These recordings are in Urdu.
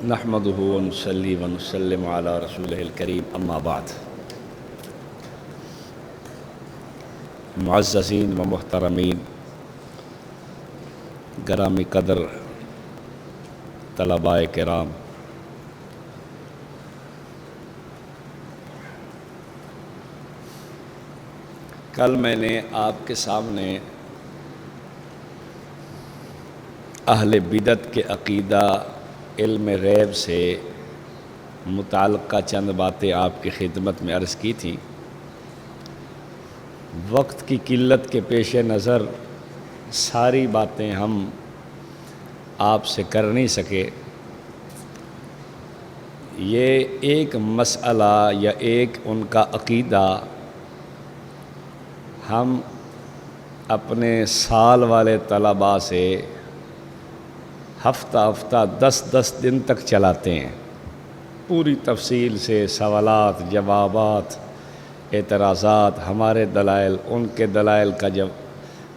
نحمده ونصلي ونسلم على رسوله الكريم اما بعد. معززین و محترمین، گرامی قدر طلباء کرام، کل میں نے آپ کے سامنے اہل بدعت کے عقیدہ علم غیب سے متعلقہ چند باتیں آپ کی خدمت میں عرض کی تھی. وقت کی قلت کے پیش نظر ساری باتیں ہم آپ سے کر نہیں سکے. یہ ایک مسئلہ یا ایک ان کا عقیدہ ہم اپنے سال والے طلباء سے ہفتہ 10 دن تک چلاتے ہیں. پوری تفصیل سے سوالات، جوابات، اعتراضات، ہمارے دلائل، ان کے دلائل کا جب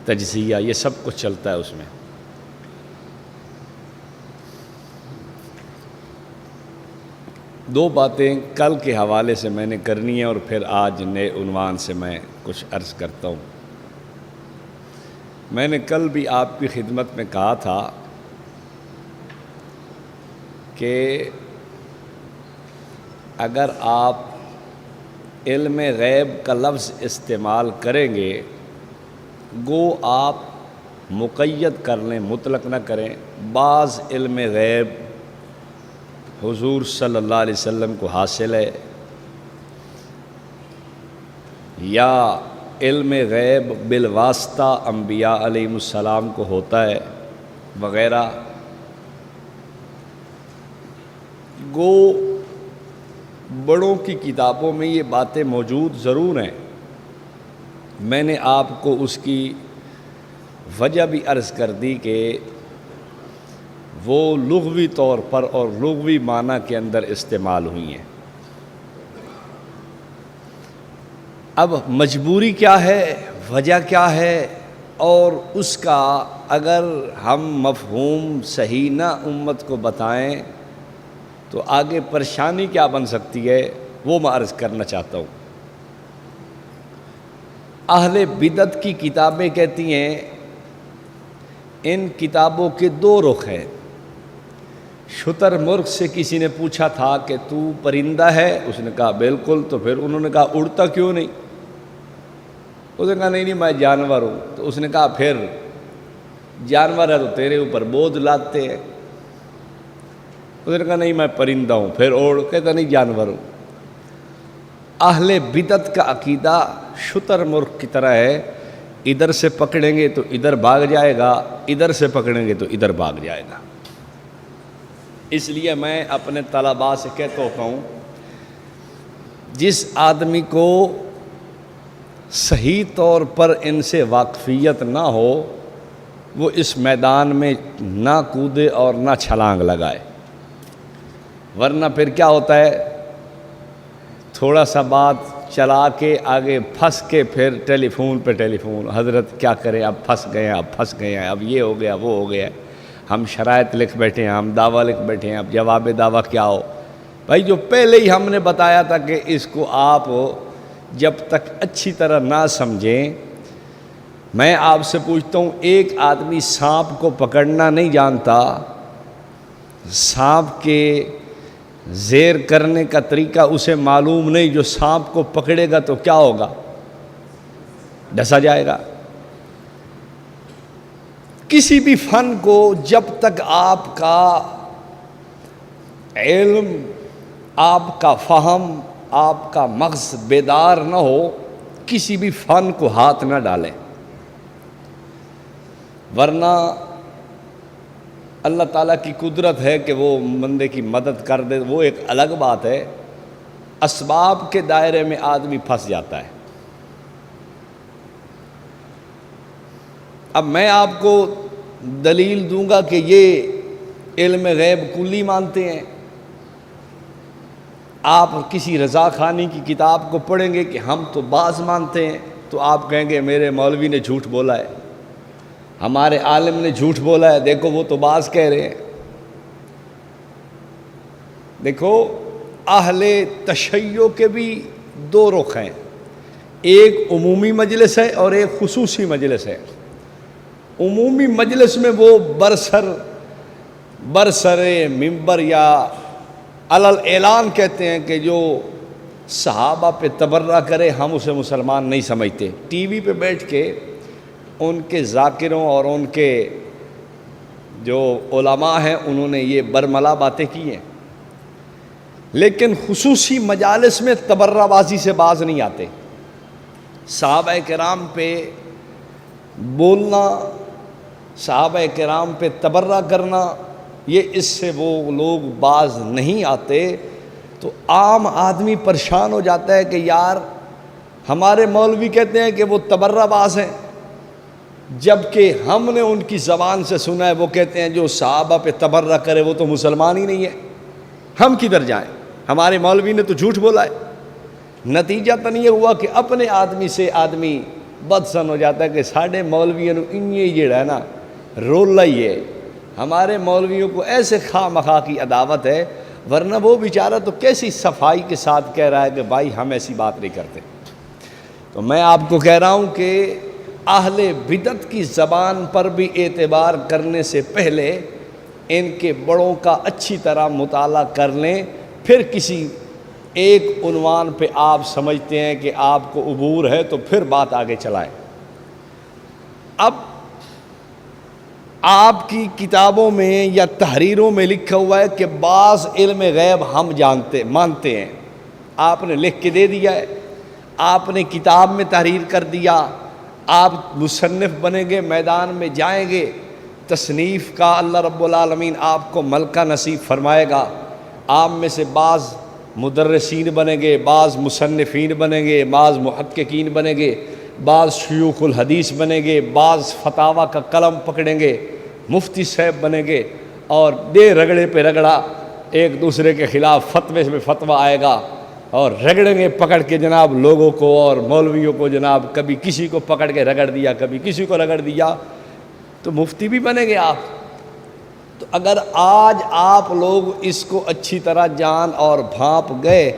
تجزیہ، یہ سب کچھ چلتا ہے اس میں. دو باتیں کل کے حوالے سے میں نے کرنی ہے اور پھر آج نئے عنوان سے میں کچھ عرض کرتا ہوں. میں نے کل بھی آپ کی خدمت میں کہا تھا کہ اگر آپ علم غیب کا لفظ استعمال کریں گے گو آپ مقید کر لیں، مطلق نہ کریں. بعض علم غیب حضور صلی اللہ علیہ وسلم کو حاصل ہے، یا علم غیب بالواسطہ انبیاء علیہ السلام کو ہوتا ہے وغیرہ. گو بڑوں کی کتابوں میں یہ باتیں موجود ضرور ہیں. میں نے آپ کو اس کی وجہ بھی عرض کر دی کہ وہ لغوی طور پر اور لغوی معنی کے اندر استعمال ہوئی ہیں. اب مجبوری کیا ہے، وجہ کیا ہے، اور اس کا اگر ہم مفہوم صحیح نہ امت کو بتائیں تو آگے پریشانی کیا بن سکتی ہے، وہ میں عرض کرنا چاہتا ہوں. اہل بدعت کی کتابیں کہتی ہیں ان کتابوں کے دو رخ ہیں. شتر مرغ سے کسی نے پوچھا تھا کہ تو پرندہ ہے؟ اس نے کہا بالکل. تو پھر انہوں نے کہا اڑتا کیوں نہیں؟ اس نے کہا نہیں میں جانور ہوں. تو اس نے کہا پھر جانور ہے تو تیرے اوپر بوجھ لاتے ہیں. اس نے کہا نہیں میں پرندہ ہوں. پھر اوڑ، کہتا نہیں جانور ہوں. اہل بدعت کا عقیدہ شتر مرغ کی طرح ہے، ادھر سے پکڑیں گے تو ادھر بھاگ جائے گا، ادھر سے پکڑیں گے تو ادھر بھاگ جائے گا. اس لیے میں اپنے طلباء سے کہتا ہوتا ہوں جس آدمی کو صحیح طور پر ان سے واقفیت نہ ہو وہ اس میدان میں نہ کودے اور نہ چھلانگ لگائے. ورنہ پھر کیا ہوتا ہے، تھوڑا سا بات چلا کے آگے پھنس کے پھر ٹیلی فون پہ ٹیلی فون، حضرت کیا کریں، اب پھنس گئے ہیں، اب یہ ہو گیا وہ ہو گیا. ہم شرائط لکھ بیٹھے ہیں، ہم دعویٰ لکھ بیٹھے ہیں، اب جواب دعویٰ کیا ہو. بھائی جو پہلے ہی ہم نے بتایا تھا کہ اس کو آپ جب تک اچھی طرح نہ سمجھیں. میں آپ سے پوچھتا ہوں، ایک آدمی سانپ کو پکڑنا نہیں جانتا، سانپ کے زیر کرنے کا طریقہ اسے معلوم نہیں، جو سانپ کو پکڑے گا تو کیا ہوگا، ڈسا جائے گا. کسی بھی فن کو جب تک آپ کا علم، آپ کا فہم، آپ کا مغز بیدار نہ ہو، کسی بھی فن کو ہاتھ نہ ڈالیں. ورنہ اللہ تعالیٰ کی قدرت ہے کہ وہ بندے کی مدد کر دے، وہ ایک الگ بات ہے. اسباب کے دائرے میں آدمی پھنس جاتا ہے. اب میں آپ کو دلیل دوں گا کہ یہ علم غیب کلی مانتے ہیں. آپ کسی رضا خانی کی کتاب کو پڑھیں گے کہ ہم تو بعض مانتے ہیں، تو آپ کہیں گے میرے مولوی نے جھوٹ بولا ہے، ہمارے عالم نے جھوٹ بولا ہے، دیکھو وہ تو بعض کہہ رہے ہیں. دیکھو اہل تشیع کے بھی دو رخ ہیں، ایک عمومی مجلس ہے اور ایک خصوصی مجلس ہے۔ عمومی مجلس میں وہ برسر منبر یا علل اعلان کہتے ہیں کہ جو صحابہ پہ تبرہ کرے ہم اسے مسلمان نہیں سمجھتے، ٹی وی پہ بیٹھ کے ان کے ذاکروں اور ان کے جو علماء ہیں انہوں نے یہ برملا باتیں کی ہیں، لیکن خصوصی مجالس میں تبرہ بازی سے باز نہیں آتے۔ صحابہ کرام پہ بولنا، صحابہ کرام پہ تبرہ کرنا، یہ اس سے وہ لوگ باز نہیں آتے۔ تو عام آدمی پریشان ہو جاتا ہے کہ یار ہمارے مولوی کہتے ہیں کہ وہ تبرہ باز ہیں، جبکہ ہم نے ان کی زبان سے سنا ہے وہ کہتے ہیں جو صحابہ پہ تبرہ کرے وہ تو مسلمان ہی نہیں ہے، ہم کدھر جائیں؟ ہمارے مولوی نے تو جھوٹ بولا ہے۔ نتیجہ تو نہیں ہوا کہ اپنے آدمی سے آدمی بدسن ہو جاتا ہے کہ ساڑھے مولویوں نے انہیں جڑا ہے نا رولا ہی ہے، ہمارے مولویوں کو ایسے خواہ مخواہ کی عداوت ہے، ورنہ وہ بیچارہ تو کیسی صفائی کے ساتھ کہہ رہا ہے کہ بھائی ہم ایسی بات نہیں کرتے۔ تو میں آپ کو کہہ رہا ہوں کہ اہل بدعت کی زبان پر بھی اعتبار کرنے سے پہلے ان کے بڑوں کا اچھی طرح مطالعہ کر لیں، پھر کسی ایک عنوان پہ آپ سمجھتے ہیں کہ آپ کو عبور ہے تو پھر بات آگے چلائیں۔ اب آپ کی کتابوں میں یا تحریروں میں لکھا ہوا ہے کہ بعض علم غیب ہم مانتے ہیں، آپ نے لکھ کے دے دیا ہے، آپ نے کتاب میں تحریر کر دیا، آپ مصنف بنیں گے، میدان میں جائیں گے، تصنیف کا اللہ رب العالمین آپ کو ملکہ نصیب فرمائے گا، آپ میں سے بعض مدرسین بنیں گے، بعض مصنفین بنیں گے، بعض محققین بنیں گے، بعض شیوخ الحدیث بنیں گے، بعض فتاویٰ کا قلم پکڑیں گے، مفتی صاحب بنیں گے، اور دے رگڑے پہ رگڑا ایک دوسرے کے خلاف فتوے میں فتویٰ آئے گا، اور رگڑیں گے پکڑ کے جناب لوگوں کو اور مولویوں کو، جناب کبھی کسی کو پکڑ کے رگڑ دیا، کبھی کسی کو رگڑ دیا، تو مفتی بھی بنیں گے آپ۔ تو اگر آج آپ لوگ اس کو اچھی طرح جان اور بھانپ گئے،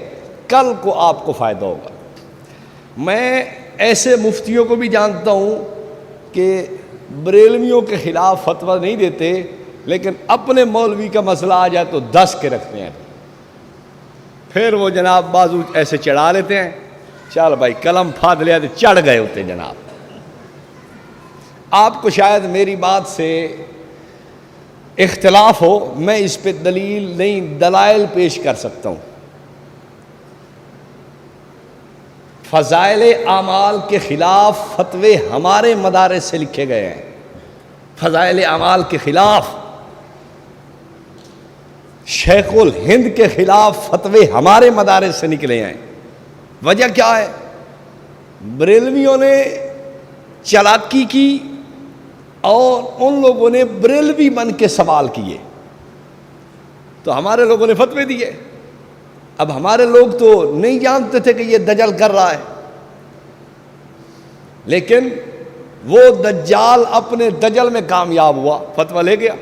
کل کو آپ کو فائدہ ہوگا۔ میں ایسے مفتیوں کو بھی جانتا ہوں کہ بریلویوں کے خلاف فتویٰ نہیں دیتے، لیکن اپنے مولوی کا مسئلہ آ جائے تو 10 کے رکھتے ہیں، پھر وہ جناب بازو ایسے چڑھا لیتے ہیں، چل بھائی قلم پھاڑ لیا تو چڑھ گئے ہوتے جناب۔ آپ کو شاید میری بات سے اختلاف ہو، میں اس پہ دلیل نہیں دلائل پیش کر سکتا ہوں۔ فضائل اعمال کے خلاف فتوے ہمارے مدارس سے لکھے گئے ہیں، فضائل اعمال کے خلاف، شیخ الہند کے خلاف فتوے ہمارے مدارس سے نکلے ہیں۔ وجہ کیا ہے؟ بریلویوں نے چالاکی کی اور ان لوگوں نے بریلوی بن کے سوال کیے، تو ہمارے لوگوں نے فتوے دیے۔ اب ہمارے لوگ تو نہیں جانتے تھے کہ یہ دجل کر رہا ہے، لیکن وہ دجال اپنے دجل میں کامیاب ہوا، فتویٰ لے گیا۔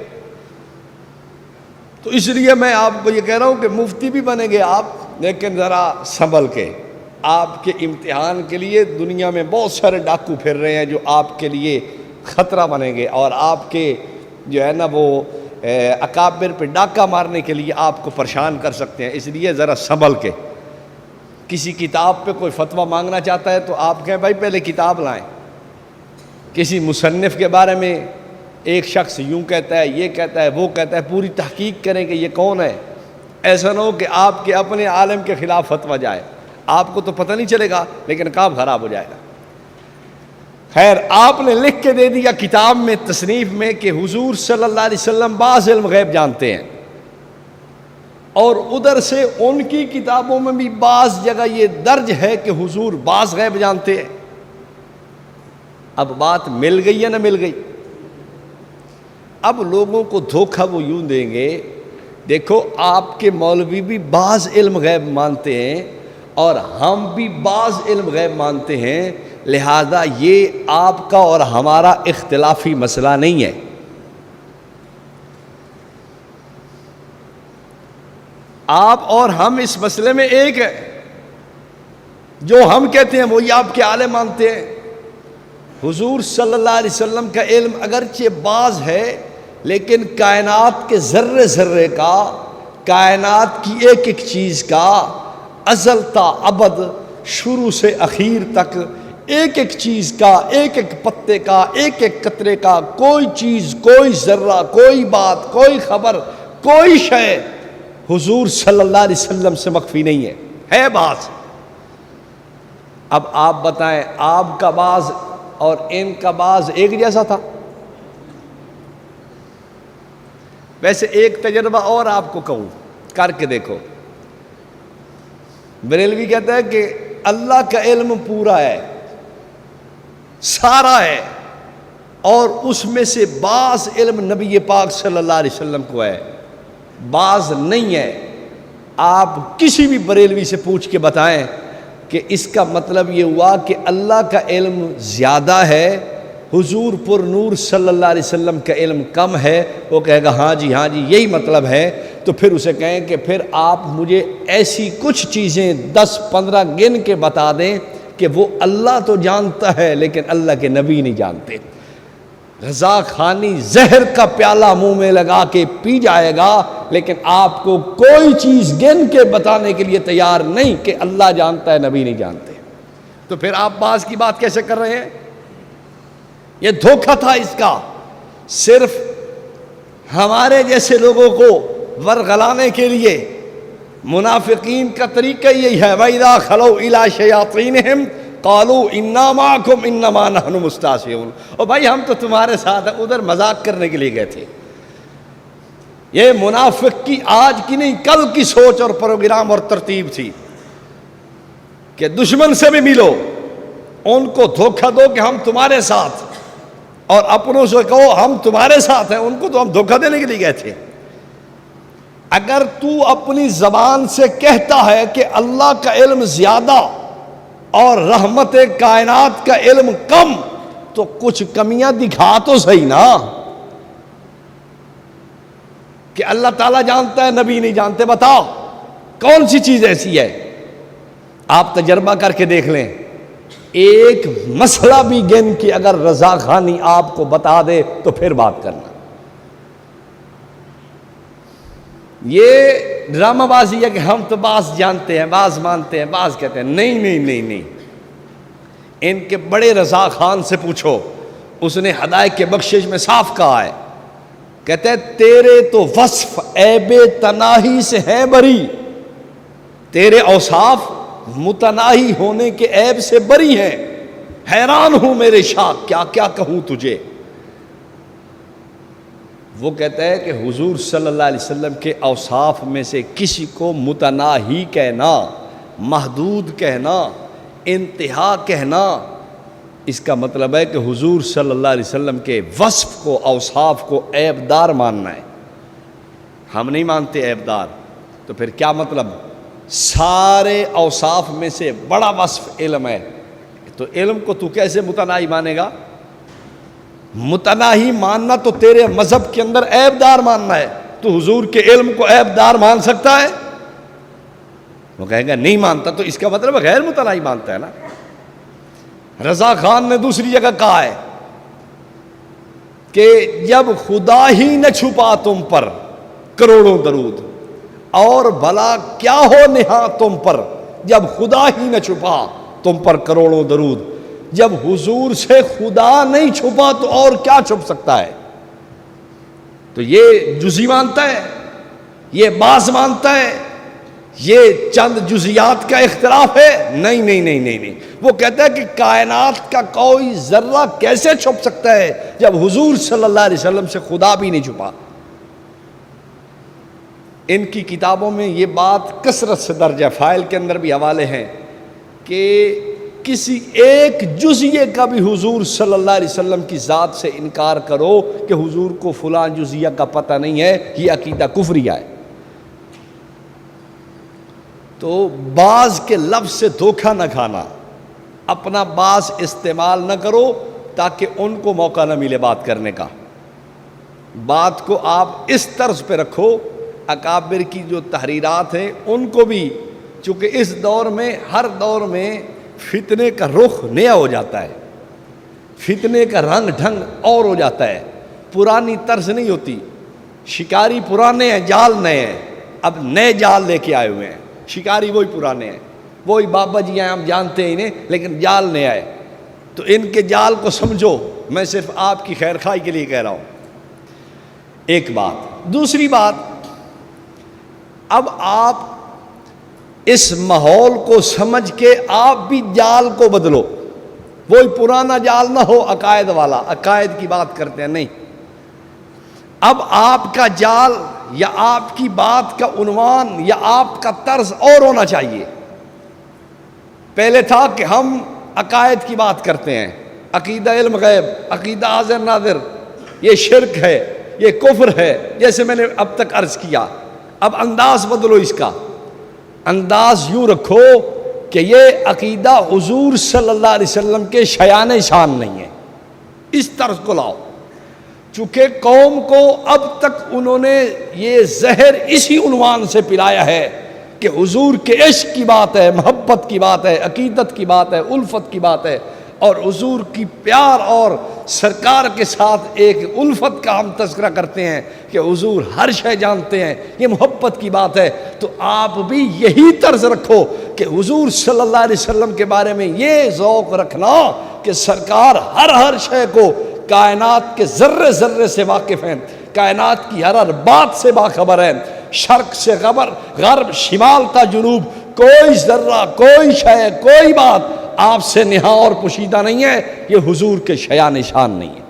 تو اس لیے میں آپ کو یہ کہہ رہا ہوں کہ مفتی بھی بنیں گے آپ، لیکن ذرا سنبھل کے۔ آپ کے امتحان کے لیے دنیا میں بہت سارے ڈاکو پھر رہے ہیں جو آپ کے لیے خطرہ بنیں گے، اور آپ کے جو ہے نا وہ اکابر پہ ڈاکہ مارنے کے لیے آپ کو پریشان کر سکتے ہیں۔ اس لیے ذرا سنبھل کے، کسی کتاب پہ کوئی فتویٰ مانگنا چاہتا ہے تو آپ کہیں بھائی پہلے کتاب لائیں۔ کسی مصنف کے بارے میں ایک شخص یوں کہتا ہے، یہ کہتا ہے، وہ کہتا ہے، پوری تحقیق کریں کہ یہ کون ہے۔ ایسا نہ ہو کہ آپ کے اپنے عالم کے خلاف فتویٰ جائے، آپ کو تو پتہ نہیں چلے گا لیکن کام خراب ہو جائے گا۔ خیر، آپ نے لکھ کے دے دیا کتاب میں، تصنیف میں، کہ حضور صلی اللہ علیہ وسلم بعض علم غیب جانتے ہیں، اور ادھر سے ان کی کتابوں میں بھی بعض جگہ یہ درج ہے کہ حضور بعض غیب جانتے ہیں۔ اب بات مل گئی یا نہ مل گئی؟ اب لوگوں کو دھوکہ وہ یوں دیں گے، دیکھو آپ کے مولوی بھی بعض علم غیب مانتے ہیں اور ہم بھی بعض علم غیب مانتے ہیں، لہذا یہ آپ کا اور ہمارا اختلافی مسئلہ نہیں ہے۔ آپ اور ہم اس مسئلے میں ایک ہے. جو ہم کہتے ہیں وہی آپ کے عالم مانتے ہیں. حضور صلی اللہ علیہ وسلم کا علم اگرچہ بعض ہے لیکن کائنات کے ذرے ذرے کا، کائنات کی ایک ایک چیز کا، ازل تا ابد، شروع سے اخیر تک ایک ایک چیز کا، ایک ایک پتے کا، ایک ایک قطرے کا، کوئی چیز، کوئی ذرہ، کوئی بات، کوئی خبر، کوئی شے حضور صلی اللہ علیہ وسلم سے مخفی نہیں ہے بعض. اب آپ بتائیں آپ کا بعض اور ان کا بعض ایک جیسا تھا؟ ویسے ایک تجربہ اور آپ کو کہوں، کر کے دیکھو. بریلوی کہتا ہے کہ اللہ کا علم پورا ہے، سارا ہے، اور اس میں سے بعض علم نبی پاک صلی اللہ علیہ وسلم کو ہے، بعض نہیں ہے. آپ کسی بھی بریلوی سے پوچھ کے بتائیں کہ اس کا مطلب یہ ہوا کہ اللہ کا علم زیادہ ہے، حضور پر نور صلی اللہ علیہ وسلم کا علم کم ہے. وہ کہے گا ہاں جی یہی مطلب ہے. تو پھر اسے کہیں کہ پھر آپ مجھے ایسی کچھ چیزیں 10-15 گن کے بتا دیں کہ وہ اللہ تو جانتا ہے لیکن اللہ کے نبی نہیں جانتے. رضا خانی زہر کا پیالہ منہ میں لگا کے پی جائے گا لیکن آپ کو کوئی چیز گن کے بتانے کے لیے تیار نہیں کہ اللہ جانتا ہے نبی نہیں جانتے. تو پھر آپ بعض کی بات کیسے کر رہے ہیں؟ یہ دھوکہ تھا اس کا. صرف ہمارے جیسے لوگوں کو ورغلانے کے لیے منافقین کا طریقہ یہی ہے. وَإِذَا خَلَوْا إِلَىٰ شَيَاطِينِهِمْ قَالُوا إِنَّا مَعَكُمْ إِنَّمَا نَحْنُ مُسْتَهْزِئُونَ. اور بھائی ہم تو تمہارے ساتھ ہیں، ادھر مذاق کرنے کے لیے گئے تھے. یہ منافق کی آج کی نہیں کل کی سوچ اور پروگرام اور ترتیب تھی کہ دشمن سے بھی ملو، ان کو دھوکہ دو کہ ہم تمہارے ساتھ، اور اپنوں سے کہو ہم تمہارے ساتھ ہیں. ان کو تو ہم دھوکہ دینے کے لیے گئے تھے. اگر تو اپنی زبان سے کہتا ہے کہ اللہ کا علم زیادہ اور رحمت کائنات کا علم کم، تو کچھ کمیاں دکھا تو صحیح نا، کہ اللہ تعالیٰ جانتا ہے نبی نہیں جانتے. بتاؤ کون سی چیز ایسی ہے؟ آپ تجربہ کر کے دیکھ لیں. ایک مسئلہ بھی گن کے اگر رضا خانی آپ کو بتا دے تو پھر بات کرنا. یہ ڈرامہ بازی ہے کہ ہم تو بعض جانتے ہیں، بعض مانتے ہیں، بعض کہتے ہیں. نہیں نہیں نہیں نہیں، ان کے بڑے رضا خان سے پوچھو، اس نے ہدایت کے بخشش میں صاف کہا ہے، کہتے ہیں تیرے تو وصف عیب تناہی سے ہیں بری، تیرے اوصاف متناہی ہونے کے عیب سے بری ہیں. حیران ہوں میرے شاہ کیا کیا کہوں تجھے. وہ کہتا ہے کہ حضور صلی اللہ علیہ وسلم کے اوصاف میں سے کسی کو متناہی کہنا، محدود کہنا، انتہا کہنا، اس کا مطلب ہے کہ حضور صلی اللہ علیہ وسلم کے وصف کو، اوصاف کو عیب دار ماننا ہے. ہم نہیں مانتے عیب دار. تو پھر کیا مطلب؟ سارے اوصاف میں سے بڑا وصف علم ہے، تو علم کو تو کیسے متناہی مانے گا؟ متناہی ماننا تو تیرے مذہب کے اندر عیب دار ماننا ہے. تو حضور کے علم کو عیب دار مان سکتا ہے؟ وہ کہے گا نہیں مانتا، تو اس کا مطلب غیر متناہی مانتا ہے نا. رضا خان نے دوسری جگہ کہا ہے کہ جب خدا ہی نہ چھپا تم پر کروڑوں درود، اور بھلا کیا ہو نہا تم پر جب خدا ہی نہ چھپا تم پر کروڑوں درود. جب حضور سے خدا نہیں چھپا تو اور کیا چھپ سکتا ہے؟ تو یہ جزئی مانتا ہے، یہ بعض مانتا ہے، یہ چند جزیات کا اختلاف ہے. نہیں نہیں نہیں نہیں نہیں، وہ کہتا ہے کہ کائنات کا کوئی ذرہ کیسے چھپ سکتا ہے جب حضور صلی اللہ علیہ وسلم سے خدا بھی نہیں چھپا. ان کی کتابوں میں یہ بات کثرت سے درج ہے، فائل کے اندر بھی حوالے ہیں کہ کسی ایک جزیے کا بھی حضور صلی اللہ علیہ وسلم کی ذات سے انکار کرو کہ حضور کو فلاں جزیہ کا پتہ نہیں ہے، یہ عقیدہ کفریہ ہے. تو بعض کے لفظ سے دھوکہ نہ کھانا، اپنا بعض استعمال نہ کرو تاکہ ان کو موقع نہ ملے بات کرنے کا. بات کو آپ اس طرز پہ رکھو اکابر کی جو تحریرات ہیں ان کو بھی، چونکہ اس دور میں ہر دور میں فتنے کا رخ نیا ہو جاتا ہے، فتنے کا رنگ ڈھنگ اور ہو جاتا ہے، پرانی طرز نہیں ہوتی. شکاری پرانے ہیں، جال نئے ہیں، اب نئے جال لے کے آئے ہوئے ہیں. شکاری وہی پرانے ہیں، وہی بابا جی ہیں، ہم جانتے ہیں انہیں، لیکن جال نیا ہے. تو ان کے جال کو سمجھو، میں صرف آپ کی خیر خواہی کے لیے کہہ رہا ہوں. ایک بات. دوسری بات، اب آپ اس ماحول کو سمجھ کے آپ بھی جال کو بدلو. وہی پرانا جال نہ ہو عقائد والا، عقائد کی بات کرتے ہیں، نہیں. اب آپ کا جال یا آپ کی بات کا عنوان یا آپ کا طرز اور ہونا چاہیے. پہلے تھا کہ ہم عقائد کی بات کرتے ہیں، عقیدہ علم غیب، عقیدہ حاضر ناظر، یہ شرک ہے، یہ کفر ہے، جیسے میں نے اب تک عرض کیا. اب انداز بدلو، اس کا انداز یوں رکھو کہ یہ عقیدہ حضور صلی اللہ علیہ وسلم کے شایان شان نہیں ہے. اس طرز کو لاؤ. چونکہ قوم کو اب تک انہوں نے یہ زہر اسی عنوان سے پلایا ہے کہ حضور کے عشق کی بات ہے، محبت کی بات ہے، عقیدت کی بات ہے، الفت کی بات ہے، اور حضور کی پیار اور سرکار کے ساتھ ایک الفت کا ہم تذکرہ کرتے ہیں کہ حضور ہر شے جانتے ہیں، یہ محبت کی بات ہے. تو آپ بھی یہی طرز رکھو کہ حضور صلی اللہ علیہ وسلم کے بارے میں یہ ذوق رکھنا کہ سرکار ہر شے کو، کائنات کے ذرے ذرے سے واقف ہیں، کائنات کی ہر بات سے باخبر ہیں، شرق سے غرب، شمال تا جنوب، کوئی ذرہ، کوئی شے، کوئی بات آپ سے نہا اور پوشیدہ نہیں ہے. یہ حضور کے شایان شان نہیں ہے.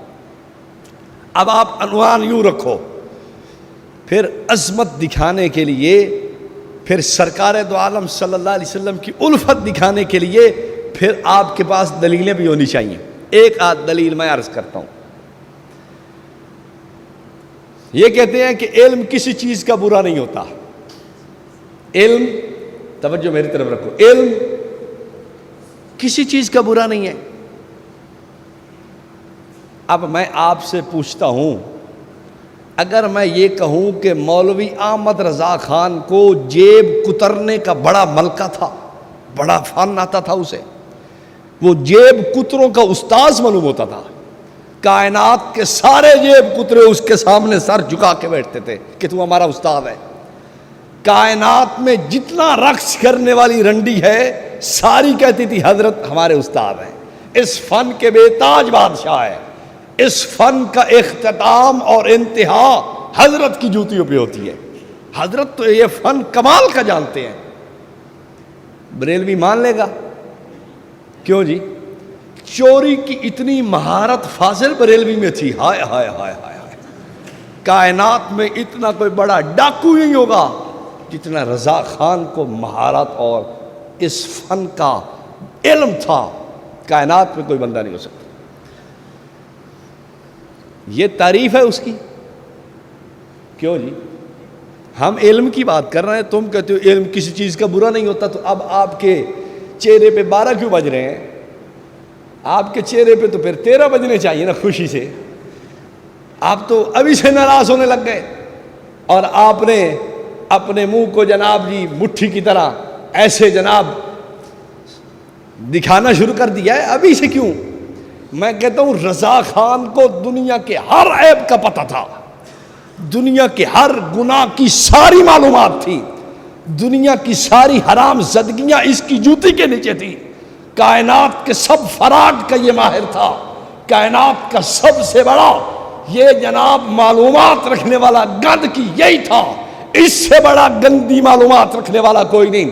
اب آپ عنوان یوں رکھو. پھر عظمت دکھانے کے لیے، پھر سرکار دو عالم صلی اللہ علیہ وسلم کی الفت دکھانے کے لیے پھر آپ کے پاس دلیلیں بھی ہونی چاہیے. ایک آدھ دلیل میں عرض کرتا ہوں. یہ کہتے ہیں کہ علم کسی چیز کا برا نہیں ہوتا. علم، توجہ میری طرف رکھو، علم کسی چیز کا برا نہیں ہے. اب میں آپ سے پوچھتا ہوں، اگر میں یہ کہوں کہ مولوی احمد رضا خان کو جیب کترنے کا بڑا ملکہ تھا، بڑا فن آتا تھا اسے، وہ جیب کتروں کا استاذ معلوم ہوتا تھا، کائنات کے سارے جیب کترے اس کے سامنے سر جھکا کے بیٹھتے تھے کہ تو ہمارا استاد ہے. کائنات میں جتنا رقص کرنے والی رنڈی ہے ساری کہتی تھی حضرت ہمارے استاد ہیں. اس فن کے بے تاج بادشاہ ہے. اس فن کا اختتام اور انتہا حضرت کی جوتیوں پہ ہوتی ہے. حضرت تو یہ فن کمال کا جانتے ہیں. بریلوی مان لے گا؟ کیوں جی؟ چوری کی اتنی مہارت فاضل بریلوی میں تھی، ہائے ہائے ہائے ہائے ہائے، کائنات میں اتنا کوئی بڑا ڈاکو نہیں ہوگا جتنا رضا خان کو مہارت اور اس فن کا علم تھا. کائنات میں کوئی بندہ نہیں ہو سکتا. یہ تعریف ہے اس کی. کیوں جی؟ ہم علم کی بات کر رہے ہیں، تم کہتے ہو علم کسی چیز کا برا نہیں ہوتا. تو اب آپ کے چہرے پہ 12 کیوں بج رہے ہیں؟ آپ کے چہرے پہ تو پھر 13 بجنے چاہیے نا خوشی سے. آپ تو ابھی سے ناراض ہونے لگ گئے، اور آپ نے اپنے منہ کو جناب جی مٹھی کی طرح ایسے جناب دکھانا شروع کر دیا ہے. ابھی سے کیوں؟ میں کہتا ہوں رضا خان کو دنیا کے ہر عیب کا پتہ تھا، دنیا کے ہر گناہ کی ساری معلومات تھی، دنیا کی ساری حرام زدگیاں اس کی جوتی کے نیچے تھی. کائنات کے سب فراڈ کا یہ ماہر تھا. کائنات کا سب سے بڑا یہ جناب معلومات رکھنے والا گند کی یہی تھا. اس سے بڑا گندی معلومات رکھنے والا کوئی نہیں،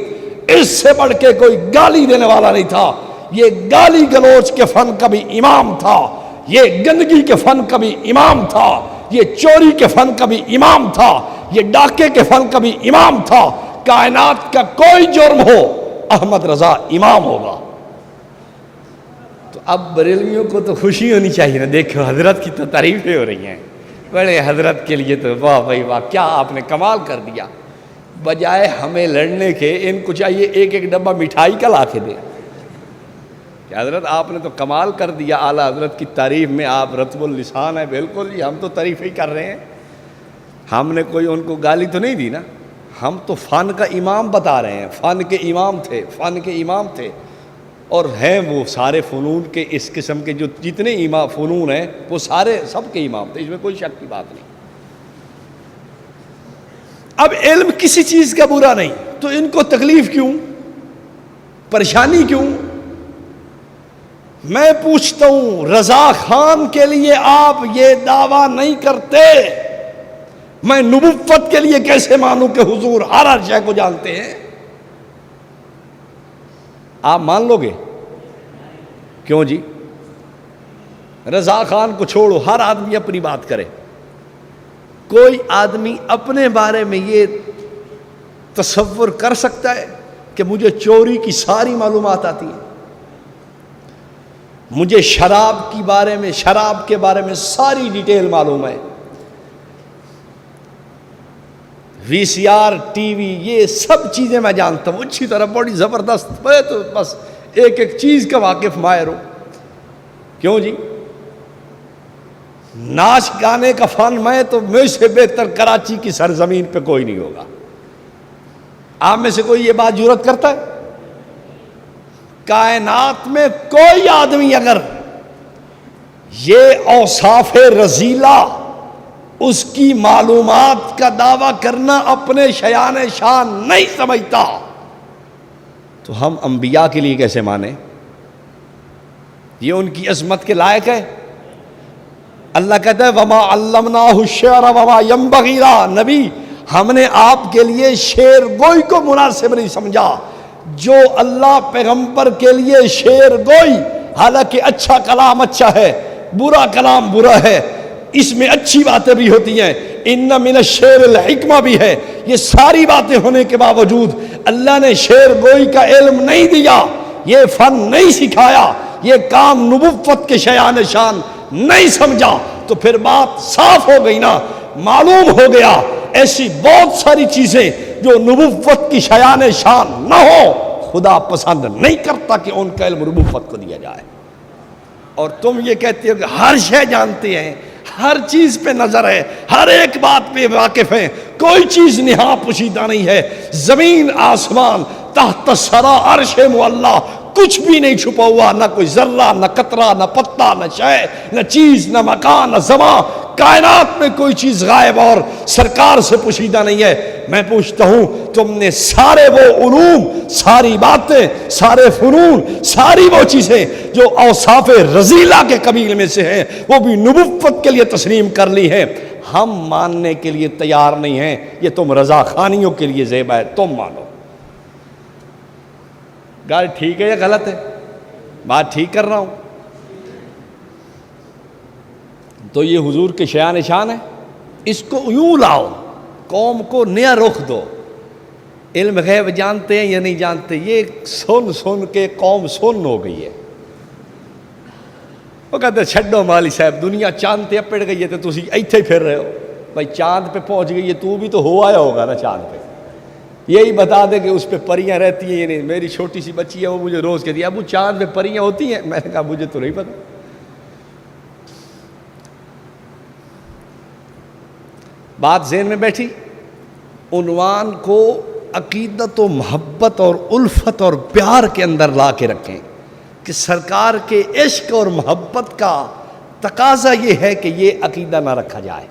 اس سے بڑھ کے کوئی گالی دینے والا نہیں تھا. یہ گالی گلوچ کے فن کا بھی امام تھا، یہ گندگی کے فن کا بھی امام تھا، یہ چوری کے فن کا بھی امام تھا، یہ ڈاکے کے فن کا بھی امام تھا. کائنات کا کوئی جرم ہو احمد رضا امام ہوگا. تو اب بریلویوں کو تو خوشی ہونی چاہیے نا، دیکھو حضرت کی تو تعریفیں ہو رہی ہیں. بڑے حضرت کے لیے تو واہ بھائی واہ، کیا آپ نے کمال کر دیا. بجائے ہمیں لڑنے کے ان کو چاہیے ایک ایک ڈبہ مٹھائی کا لا کے دے کہ حضرت آپ نے تو کمال کر دیا. اعلیٰ حضرت کی تعریف میں آپ رطب اللسان ہیں. بالکل جی، ہم تو تعریف ہی کر رہے ہیں. ہم نے کوئی ان کو گالی تو نہیں دی نا، ہم تو فن کا امام بتا رہے ہیں، فن کے امام تھے اور ہیں وہ سارے فنون کے، اس قسم کے جو جتنے فنون ہیں وہ سارے سب کے امام تھے، اس میں کوئی شک کی بات نہیں۔ اب علم کسی چیز کا برا نہیں، تو ان کو تکلیف کیوں، پریشانی کیوں؟ میں پوچھتا ہوں رضا خان کے لیے آپ یہ دعویٰ نہیں کرتے، میں نبوت کے لیے کیسے مانوں کہ حضور ہر شے کو جانتے ہیں؟ آپ مان لو گے؟ کیوں جی؟ رضا خان کو چھوڑو، ہر آدمی اپنی بات کرے، کوئی آدمی اپنے بارے میں یہ تصور کر سکتا ہے کہ مجھے چوری کی ساری معلومات آتی ہیں، مجھے شراب کے بارے میں ساری ڈیٹیل معلوم ہے، وی سی آر، ٹی وی، یہ سب چیزیں میں جانتا ہوں اچھی طرح، بڑی زبردست، میں تو بس ایک ایک چیز کا واقف ماہر ہوں۔ کیوں جی؟ ناچ گانے کا فن میں تو مجھ سے بہتر کراچی کی سرزمین پہ کوئی نہیں ہوگا۔ آپ میں سے کوئی یہ بات جرأت کرتا ہے؟ کائنات میں کوئی آدمی اگر یہ اوصاف رذیلہ، اس کی معلومات کا دعویٰ کرنا اپنے شیان شان نہیں سمجھتا تو ہم انبیاء کے لیے کیسے مانیں؟ یہ ان کی عظمت کے لائق ہے؟ اللہ کہتا ہے وما علمناہ الشعر وما ينبغی لہ، نبی ہم نے آپ کے لیے شعر گوئی کو مناسب نہیں سمجھا۔ جو اللہ پیغمبر کے لیے شعر گوئی، حالانکہ اچھا کلام اچھا ہے، برا کلام برا ہے، اس میں اچھی باتیں بھی ہوتی ہیں، ان من الشعر الحکمہ بھی ہے، یہ ساری باتیں ہونے کے باوجود اللہ نے شعر گوئی کا علم نہیں دیا، یہ فن نہیں سکھایا، یہ کام نبوت کے شیان شان نہیں سمجھا، تو پھر بات صاف ہو گئی نا، معلوم ہو گیا ایسی بہت ساری چیزیں جو نبوت کی شیان شان نہ ہو، خدا پسند نہیں کرتا کہ ان کا علم نبوت کو دیا جائے۔ اور تم یہ کہتے ہو کہ ہر شے جانتے ہیں، ہر چیز پہ نظر ہے، ہر ایک بات پہ واقف ہیں، کوئی چیز نہا پوشیدہ نہیں ہے، زمین آسمان تحت سرا عرش معلیٰ کچھ بھی نہیں چھپا ہوا، نہ کوئی ذرہ، نہ قطرہ، نہ پتا، نہ شے، نہ چیز، نہ مکان، نہ زمان، کائنات میں کوئی چیز غائب اور سرکار سے پوشیدہ نہیں ہے۔ میں پوچھتا ہوں تم نے سارے وہ علوم، ساری باتیں، سارے فنون، ساری وہ چیزیں جو اوصاف رذیلہ کے قبیل میں سے ہیں وہ بھی نبوت کے لیے تسلیم کر لی ہیں، ہم ماننے کے لیے تیار نہیں ہیں، یہ تم رضا خانیوں کے لیے زیبہ ہے، تم مانو۔ گال ٹھیک ہے یا غلط ہے؟ بات ٹھیک کر رہا ہوں؟ تو یہ حضور کے شیان شان ہے، اس کو یوں لاؤ، قوم کو نیا رخ دو۔ علم غیب جانتے ہیں یا نہیں جانتے، یہ سن سن کے قوم سن ہو گئی ہے۔ وہ کہتے ہیں چھڈو مالی صاحب، دنیا چاند تے اپڑ گئی ہے تو تسی ایتھے پھر رہے ہو، بھائی چاند پہ پہنچ گئی ہے، تو بھی تو ہو آیا ہوگا نا چاند پہ، یہی بتا دے کہ اس پہ پریاں رہتی ہیں یا نہیں۔ میری چھوٹی سی بچی ہے، وہ مجھے روز کہتی ہے ابو چاند پہ پریاں ہوتی ہیں، میں نے کہا مجھے تو نہیں پتا۔ بات ذہن میں بیٹھی؟ عنوان کو عقیدت و محبت اور الفت اور پیار کے اندر لا کے رکھیں کہ سرکار کے عشق اور محبت کا تقاضا یہ ہے کہ یہ عقیدہ نہ رکھا جائے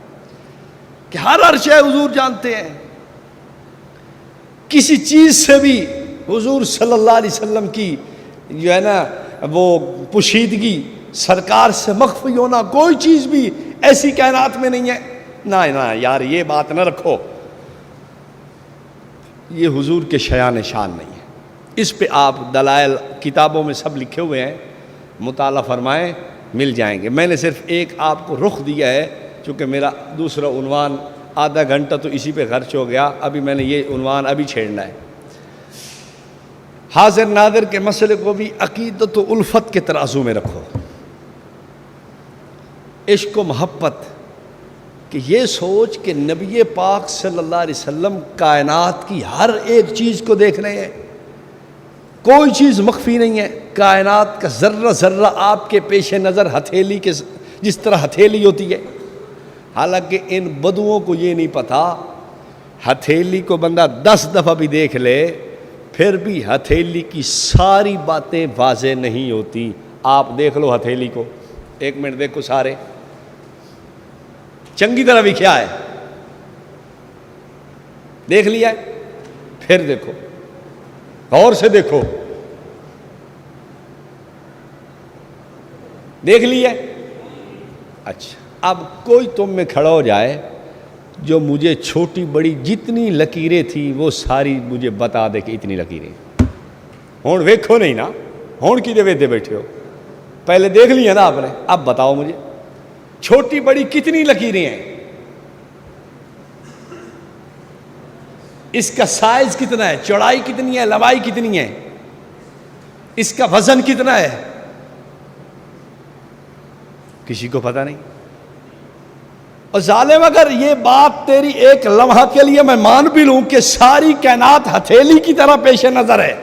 کہ ہر شے حضور جانتے ہیں، کسی چیز سے بھی حضور صلی اللہ علیہ وسلم کی جو ہے نا وہ پوشیدگی، سرکار سے مخفی ہونا، کوئی چیز بھی ایسی کائنات میں نہیں ہے۔ نہ یار یہ بات نہ رکھو، یہ حضور کے شیان شان نہیں ہے۔ اس پہ آپ دلائل کتابوں میں سب لکھے ہوئے ہیں، مطالعہ فرمائیں، مل جائیں گے۔ میں نے صرف ایک آپ کو رخ دیا ہے، چونکہ میرا دوسرا عنوان آدھا گھنٹہ تو اسی پہ خرچ ہو گیا، ابھی میں نے یہ عنوان ابھی چھیڑنا ہے۔ حاضر ناظر کے مسئلے کو بھی عقیدت و الفت کے ترازو میں رکھو، عشق و محبت، کہ یہ سوچ کہ نبی پاک صلی اللہ علیہ وسلم کائنات کی ہر ایک چیز کو دیکھ رہے ہیں، کوئی چیز مخفی نہیں ہے، کائنات کا ذرہ ذرہ آپ کے پیش نظر ہتھیلی کے جس طرح ہتھیلی ہوتی ہے، حالانکہ ان بدوؤں کو یہ نہیں پتا ہتھیلی کو بندہ 10 دفعہ بھی دیکھ لے پھر بھی ہتھیلی کی ساری باتیں واضح نہیں ہوتی. آپ دیکھ لو ہتھیلی کو 1 منٹ دیکھو سارے چنگی طرح بھی کیا ہے دیکھ لیا ہے, پھر دیکھو غور سے دیکھو, دیکھ لیا ہے. اچھا اب کوئی تم میں کھڑا ہو جائے جو مجھے چھوٹی بڑی جتنی لکیریں تھیں وہ ساری مجھے بتا دے کہ اتنی لکیریں ہون ویکھو نہیں نا, ہون کی دے بیٹھے ہو, پہلے دیکھ لیا نا آپ نے, اب بتاؤ مجھے چھوٹی بڑی کتنی لکیریں ہیں, اس کا سائز کتنا ہے, چوڑائی کتنی ہے, لمبائی کتنی ہے, اس کا وزن کتنا ہے, کسی کو پتہ نہیں. اور ظالم اگر یہ بات تیری ایک لمحہ کے لیے میں مان بھی لوں کہ ساری کائنات ہتھیلی کی طرح پیش نظر ہے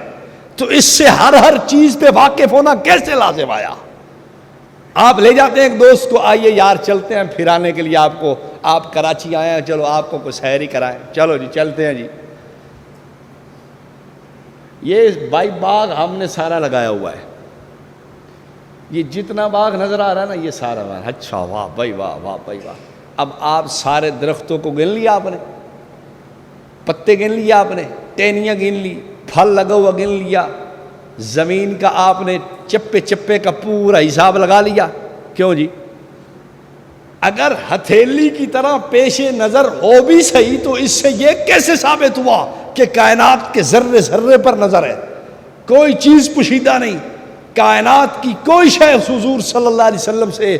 تو اس سے ہر چیز پہ واقف ہونا کیسے لازم آیا. آپ لے جاتے ہیں ایک دوست کو, آئیے یار چلتے ہیں پھرانے کے لیے آپ کو, آپ کراچی آئے ہیں چلو آپ کو کچھ سحری کرائیں, چلو جی چلتے ہیں جی. یہ بھائی باغ ہم نے سارا لگایا ہوا ہے, یہ جتنا باغ نظر آ رہا ہے نا یہ سارا باغ. اچھا واہ بھائی واہ, واہ بھائی واہ. اب آپ سارے درختوں کو گن لیا آپ نے, پتے گن لیا آپ نے, ٹہنیاں گن لی, پھل لگا ہوا گن لیا, زمین کا آپ نے چپے چپے کا پورا حساب لگا لیا. کیوں جی, اگر ہتھیلی کی طرح پیش نظر ہو بھی صحیح تو اس سے یہ کیسے ثابت ہوا کہ کائنات کے ذرے ذرے پر نظر ہے, کوئی چیز پوشیدہ نہیں, کائنات کی کوئی شے حضور صلی اللہ علیہ وسلم سے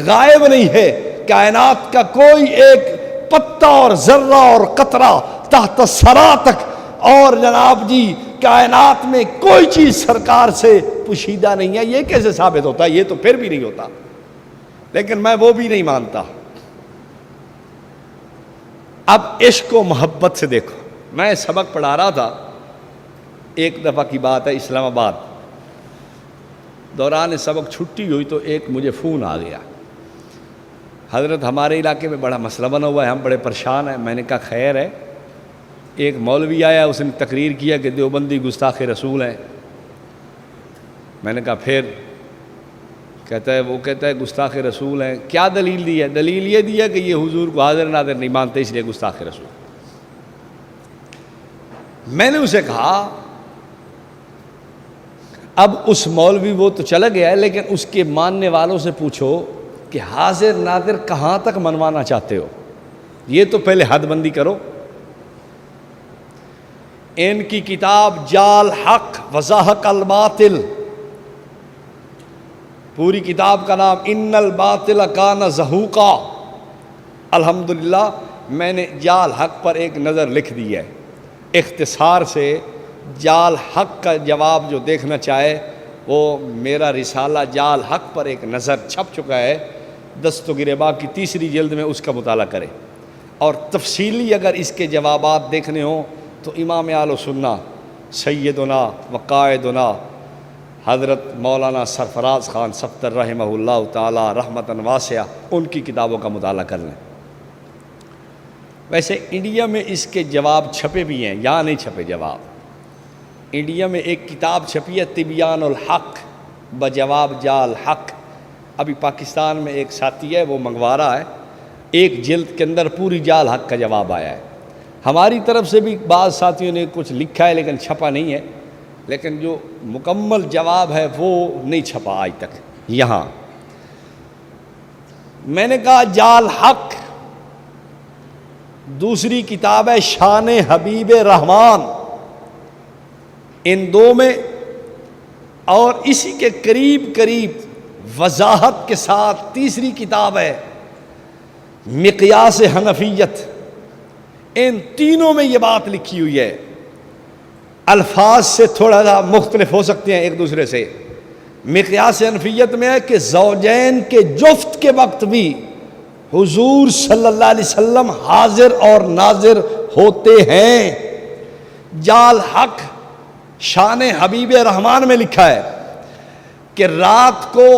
غائب نہیں ہے, کائنات کا کوئی ایک پتا اور ذرہ اور قطرہ تحت ثرا تک, اور جناب جی کائنات میں کوئی چیز سرکار سے پوشیدہ نہیں ہے. یہ کیسے ثابت ہوتا ہے, یہ تو پھر بھی نہیں ہوتا, لیکن میں وہ بھی نہیں مانتا. اب عشق و محبت سے دیکھو, میں سبق پڑھا رہا تھا, ایک دفعہ کی بات ہے اسلام آباد, دوران سبق چھٹی ہوئی تو ایک مجھے فون آ گیا, حضرت ہمارے علاقے میں بڑا مسئلہ بنا ہوا ہے, ہم بڑے پریشان ہیں. میں نے کہا خیر ہے. ایک مولوی آیا, اس نے تقریر کیا کہ دیوبندی گستاخ رسول ہیں. میں نے کہا پھر, کہتا ہے گستاخ رسول ہیں. کیا دلیل دی ہے؟ دلیل یہ دی ہے کہ یہ حضور کو حاضر ناظر نہیں مانتے اس لیے گستاخ رسول. میں نے اسے کہا اب اس مولوی وہ تو چلا گیا ہے, لیکن اس کے ماننے والوں سے پوچھو کہ حاضر ناظر کہاں تک منوانا چاہتے ہو, یہ تو پہلے حد بندی کرو. ان کی کتاب جال حق وزاحق الباطل, پوری کتاب کا نام ان الباطل کان زہوقا. الحمدللہ میں نے جال حق پر ایک نظر لکھ دی ہے اختصار سے. جال حق کا جواب جو دیکھنا چاہے وہ میرا رسالہ جال حق پر ایک نظر چھپ چکا ہے, دست و گریباں کی 3 جلد میں, اس کا مطالعہ کرے. اور تفصیلی اگر اس کے جوابات دیکھنے ہوں تو امام اہل سنت سیدنا وقائدنا حضرت مولانا سرفراز خان صفتر رحمہ اللہ تعالی رحمتاً واسعہ, ان کی کتابوں کا مطالعہ کر لیں. ویسے انڈیا میں اس کے جواب چھپے بھی ہیں, یہاں نہیں چھپے جواب. انڈیا میں ایک کتاب چھپی ہے تبیان الحق بجواب جال حق. ابھی پاکستان میں ایک ساتھی ہے وہ منگوا رہا ہے, 1 جلد کے اندر پوری جال حق کا جواب آیا ہے. ہماری طرف سے بھی بعض ساتھیوں نے کچھ لکھا ہے لیکن چھپا نہیں ہے, لیکن جو مکمل جواب ہے وہ نہیں چھپا آج تک. یہاں میں نے کہا جال حق, دوسری کتاب ہے شان حبیب رحمان, ان 2 میں, اور اسی کے قریب وضاحت کے ساتھ تیسری کتاب ہے مقیاس حنفیت. ان تینوں میں یہ بات لکھی ہوئی ہے, الفاظ سے تھوڑا سا مختلف ہو سکتے ہیں ایک دوسرے سے. مقیاس حنفیت میں ہے کہ زوجین کے جفت کے وقت بھی حضور صلی اللہ علیہ وسلم حاضر اور ناظر ہوتے ہیں. جال حق شان حبیب رحمان میں لکھا ہے کہ رات کو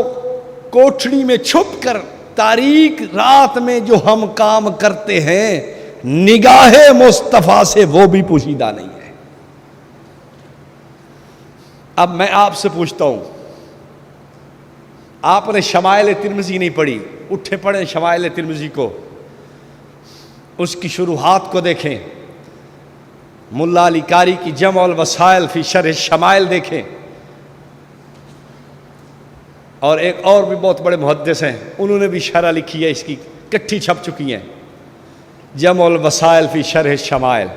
کوٹھڑی میں چھپ کر تاریک رات میں جو ہم کام کرتے ہیں نگاہ مصطفیٰ سے وہ بھی پوشیدہ نہیں ہے۔ اب میں آپ سے پوچھتا ہوں، آپ نے شمائل ترمذی نہیں پڑھی، اٹھے پڑھیں شمائل ترمذی کو، اس کی شروحات کو دیکھیں، ملا علی قاری کی جمع الوسائل فی شرح شمائل دیکھیں، اور ایک اور بھی بہت بڑے محدث ہیں انہوں نے بھی شرح لکھی ہے، اس کی کٹھی چھپ چکی ہیں، جمع الوسائل فی شرح شمائل۔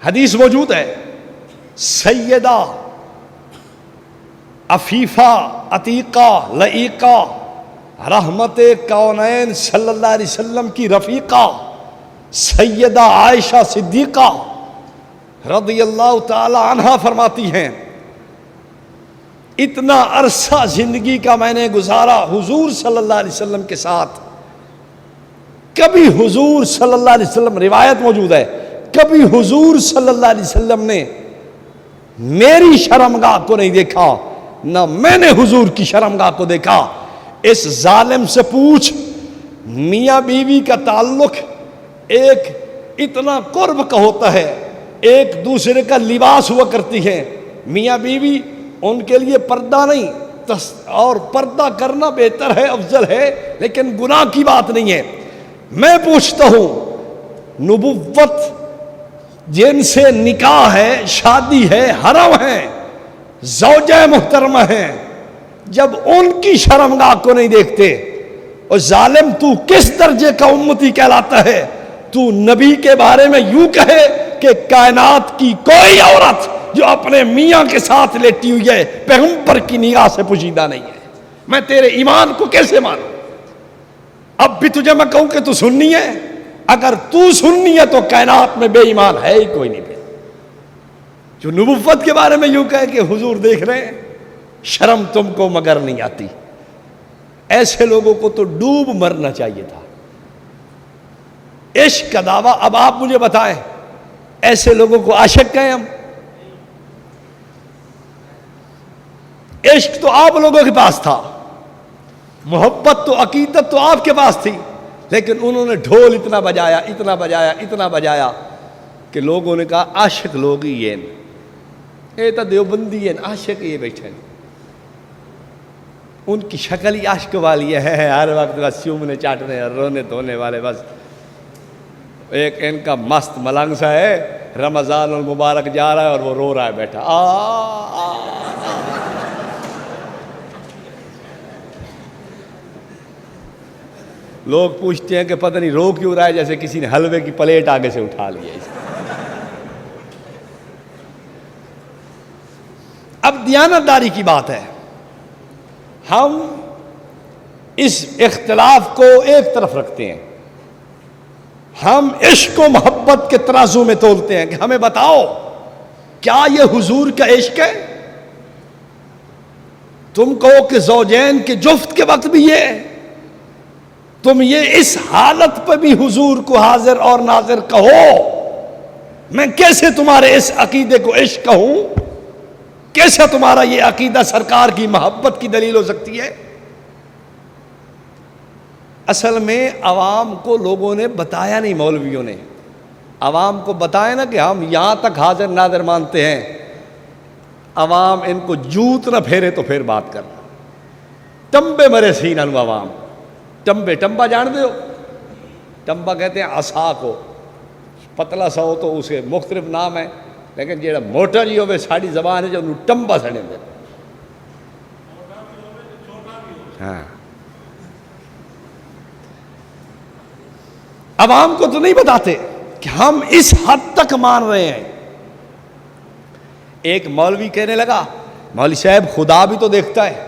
حدیث موجود ہے، سیدہ عفیفہ عتیقہ لعیقہ رحمت کونین صلی اللہ علیہ وسلم کی رفیقہ سیدہ عائشہ صدیقہ رضی اللہ تعالی عنہا فرماتی ہیں، اتنا عرصہ زندگی کا میں نے گزارا حضور صلی اللہ علیہ وسلم کے ساتھ، کبھی حضور صلی اللہ علیہ وسلم، روایت موجود ہے، کبھی حضور صلی اللہ علیہ وسلم نے میری شرمگاہ کو نہیں دیکھا، نہ میں نے حضور کی شرمگاہ کو دیکھا۔ اس ظالم سے پوچھ، میاں بیوی کا تعلق ایک اتنا قرب کا ہوتا ہے، ایک دوسرے کا لباس ہوا کرتی ہے، میاں بیوی ان کے لیے پردہ نہیں، اور پردہ کرنا بہتر ہے، افضل ہے، لیکن گناہ کی بات نہیں ہے۔ میں پوچھتا ہوں، نبوت جن سے نکاح ہے، شادی ہے، حرم ہے، زوجہ محترمہ ہیں، جب ان کی شرمگاہ کو نہیں دیکھتے، اور ظالم تو کس درجے کا امتی کہلاتا ہے؟ تو نبی کے بارے میں یوں کہے کہ کائنات کی کوئی عورت جو اپنے میاں کے ساتھ لیٹی ہوئی ہے پیغمبر کی نگاہ سے پوشیدہ نہیں ہے۔ میں تیرے ایمان کو کیسے مانوں؟ اب بھی تجھے میں کہوں کہ تو سنی ہے، اگر تو سنی ہے تو کائنات میں بے ایمان ہے ہی کوئی نہیں۔ جو نبوت کے بارے میں یوں کہے کہ حضور دیکھ رہے ہیں، شرم تم کو مگر نہیں آتی۔ ایسے لوگوں کو تو ڈوب مرنا چاہیے تھا۔ عشق کا دعویٰ، اب آپ مجھے بتائیں ایسے لوگوں کو عاشق کہیں ہم؟ عشق تو آپ لوگوں کے پاس تھا، محبت تو عقیدت تو آپ کے پاس تھی، لیکن انہوں نے ڈھول اتنا بجایا اتنا بجایا اتنا بجایا کہ لوگوں نے کہا عاشق لوگ ہی ہیں، یہ تو دیوبندی ہیں، عاشق یہ بیٹھے ہیں۔ ان کی شکل ہی عاشق والی ہے، ہر وقت بس چومنے چاٹنے اور رونے دھونے والے۔ بس ایک ان کا مست ملنگ سا ہے، رمضان المبارک جا رہا ہے اور وہ رو رہا ہے بیٹھا۔ لوگ پوچھتے ہیں کہ پتہ نہیں رو کیوں رہا ہے، جیسے کسی نے حلوے کی پلیٹ آگے سے اٹھا لی ہے۔ اب دیانتداری کی بات ہے، ہم اس اختلاف کو ایک طرف رکھتے ہیں، ہم عشق و محبت کے ترازو میں تولتے ہیں کہ ہمیں بتاؤ کیا یہ حضور کا عشق ہے؟ تم کہو کہ زوجین کے جفت کے وقت بھی یہ، تم یہ اس حالت پہ بھی حضور کو حاضر اور ناظر کہو، میں کیسے تمہارے اس عقیدے کو عشق کہوں؟ کیسے تمہارا یہ عقیدہ سرکار کی محبت کی دلیل ہو سکتی ہے؟ اصل میں عوام کو لوگوں نے بتایا نہیں، مولویوں نے عوام کو بتایا نا کہ ہم یہاں تک حاضر ناظر مانتے ہیں، عوام ان کو جوت نہ پھیرے تو پھر بات کرنا۔ ٹمبے مرے سینہ نو عوام، ٹمبے، ٹمبا جان دے ہو؟ ٹمبا کہتے ہیں عصا کو، پتلا سا ہو تو اسے مختلف نام ہے، لیکن جیڑا موٹا جی ہوئے ساڑی زبان ہے جو انہوں ٹمبا سڑے دے۔ ہاں، عوام کو تو نہیں بتاتے کہ ہم اس حد تک مان رہے ہیں۔ ایک مولوی کہنے لگا، مولوی صاحب خدا بھی تو دیکھتا ہے،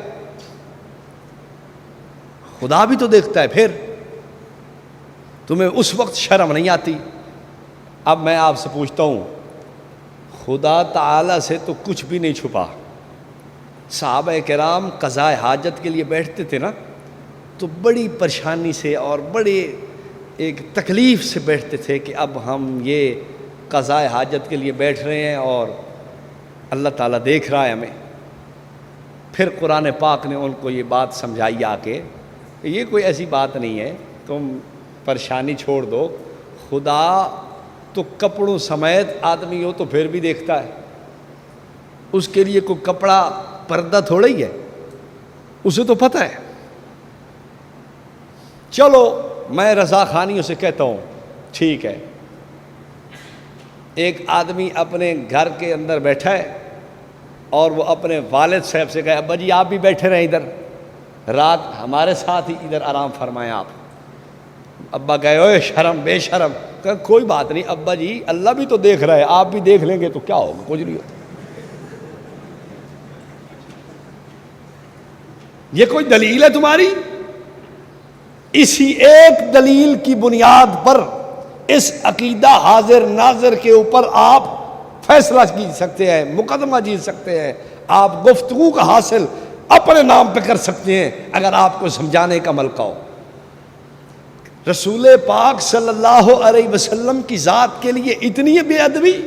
خدا بھی تو دیکھتا ہے، پھر تمہیں اس وقت شرم نہیں آتی؟ اب میں آپ سے پوچھتا ہوں، خدا تعالی سے تو کچھ بھی نہیں چھپا۔ صحابہ کرام قضاء حاجت کے لیے بیٹھتے تھے نا، تو بڑی پریشانی سے اور بڑے ایک تکلیف سے بیٹھتے تھے کہ اب ہم یہ قضاء حاجت کے لیے بیٹھ رہے ہیں اور اللہ تعالیٰ دیکھ رہا ہے ہمیں۔ پھر قرآن پاک نے ان کو یہ بات سمجھائی آ کے یہ کوئی ایسی بات نہیں ہے، تم پریشانی چھوڑ دو، خدا تو کپڑوں سمیت آدمی ہو تو پھر بھی دیکھتا ہے، اس کے لیے کوئی کپڑا پردہ تھوڑا ہی ہے، اسے تو پتہ ہے۔ چلو میں رضا خانیوں سے کہتا ہوں ٹھیک ہے، ایک آدمی اپنے گھر کے اندر بیٹھا ہے اور وہ اپنے والد صاحب سے کہے ابا جی آپ بھی بیٹھے رہیں ادھر، رات ہمارے ساتھ ہی ادھر آرام فرمائیں آپ۔ ابا کہے اوے شرم بے شرم، کہ کوئی بات نہیں ابا جی اللہ بھی تو دیکھ رہا ہے، آپ بھی دیکھ لیں گے تو کیا ہوگا، کچھ نہیں ہوگا۔ یہ کوئی دلیل ہے تمہاری؟ اسی ایک دلیل کی بنیاد پر اس عقیدہ حاضر ناظر کے اوپر آپ فیصلہ جیت سکتے ہیں، مقدمہ جیت سکتے ہیں، آپ گفتگو کا حاصل اپنے نام پہ کر سکتے ہیں اگر آپ کو سمجھانے کا ملکہ ہو۔ رسول پاک صلی اللہ علیہ وسلم کی ذات کے لیے اتنی بے ادبی،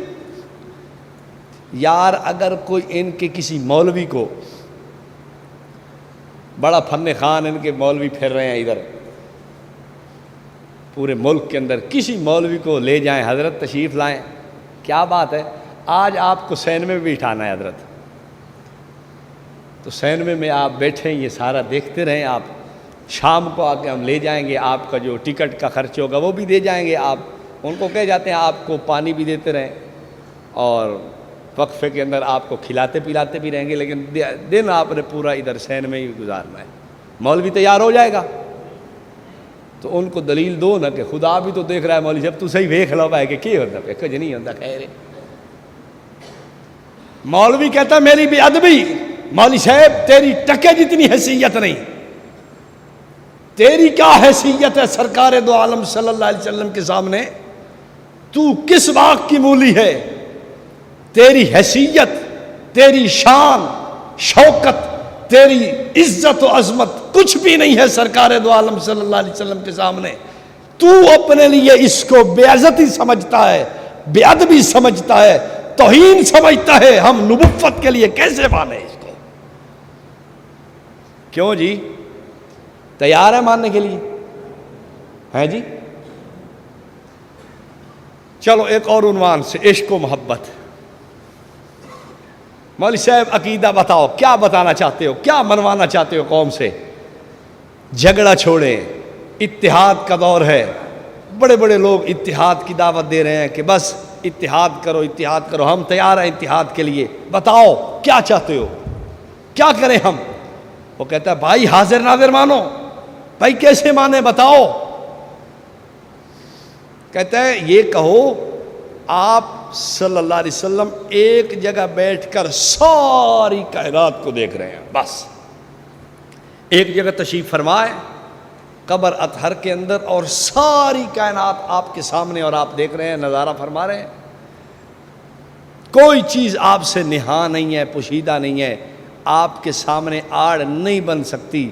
یار اگر کوئی ان کے کسی مولوی کو، بڑا فن خان ان کے مولوی پھر رہے ہیں ادھر پورے ملک کے اندر، کسی مولوی کو لے جائیں حضرت تشریف لائیں، کیا بات ہے آج آپ کو سینمے میں بھی اٹھانا ہے حضرت، تو سینمے میں آپ بیٹھیں یہ سارا دیکھتے رہیں، آپ شام کو آ کے ہم لے جائیں گے، آپ کا جو ٹکٹ کا خرچ ہوگا وہ بھی دے جائیں گے، آپ ان کو کہہ جاتے ہیں آپ کو پانی بھی دیتے رہیں اور وقفے کے اندر آپ کو کھلاتے پلاتے بھی رہیں گے، لیکن دن آپ نے پورا ادھر سینمے ہی گزارنا ہے۔ مولوی تیار ہو جائے گا تو ان کو دلیل دو نا کہ خدا بھی تو دیکھ رہا ہے مولوی صاحب، تو صحیح ویکھ لو ہے کہ کیا ہوتا ہے، کچھ نہیں ہوتا خیر۔ مولوی کہتا میری بے ادبی، مولوی صاحب تیری ٹکے جتنی حیثیت نہیں، تیری کیا حیثیت ہے سرکار دو عالم صلی اللہ علیہ وسلم کے سامنے، تو کس باغ کی مولی ہے، تیری حیثیت، تیری شان شوکت، تیری عزت و عظمت کچھ بھی نہیں ہے سرکار دو عالم صلی اللہ علیہ وسلم کے سامنے، تو اپنے لیے اس کو بے عزتی سمجھتا ہے، بے ادبی سمجھتا ہے، توہین سمجھتا ہے، ہم نبوت کے لیے کیسے مانیں اس کو؟ کیوں جی تیار ہے ماننے کے لیے؟ ہیں جی؟ چلو ایک اور عنوان سے، عشق و محبت۔ مولوی صاحب عقیدہ بتاؤ، کیا بتانا چاہتے ہو، کیا منوانا چاہتے ہو قوم سے؟ جھگڑا چھوڑیں، اتحاد کا دور ہے، بڑے بڑے لوگ اتحاد کی دعوت دے رہے ہیں کہ بس اتحاد کرو اتحاد کرو، ہم تیار ہیں اتحاد کے لیے، بتاؤ کیا چاہتے ہو، کیا کریں ہم؟ وہ کہتا ہے بھائی حاضر ناظر مانو، بھائی کیسے مانے بتاؤ؟ کہتا ہے یہ کہو آپ صلی اللہ علیہ وسلم ایک جگہ بیٹھ کر ساری کائنات کو دیکھ رہے ہیں، بس ایک جگہ تشریف فرمائے قبر اطہر کے اندر اور ساری کائنات آپ کے سامنے اور آپ دیکھ رہے ہیں، نظارہ فرما رہے ہیں، کوئی چیز آپ سے نہا نہیں ہے، پوشیدہ نہیں ہے، آپ کے سامنے آڑ نہیں بن سکتی،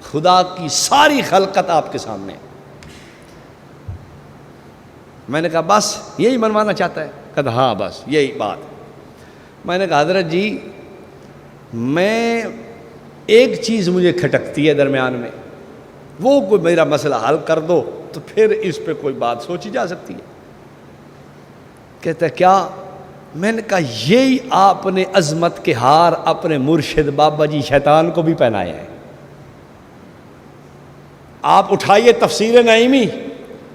خدا کی ساری خلقت آپ کے سامنے۔ میں نے کہا بس یہی منوانا چاہتا ہے؟ کہا ہاں بس یہی بات۔ میں نے کہا حضرت جی میں ایک چیز مجھے کھٹکتی ہے درمیان میں، وہ کوئی میرا مسئلہ حل کر دو تو پھر اس پہ کوئی بات سوچی جا سکتی ہے۔ کہتا ہے کیا؟ میں نے کہا یہی آپ نے عظمت کے ہار اپنے مرشد بابا جی شیطان کو بھی پہنائے ہیں۔ آپ اٹھائیے تفسیر نعیمی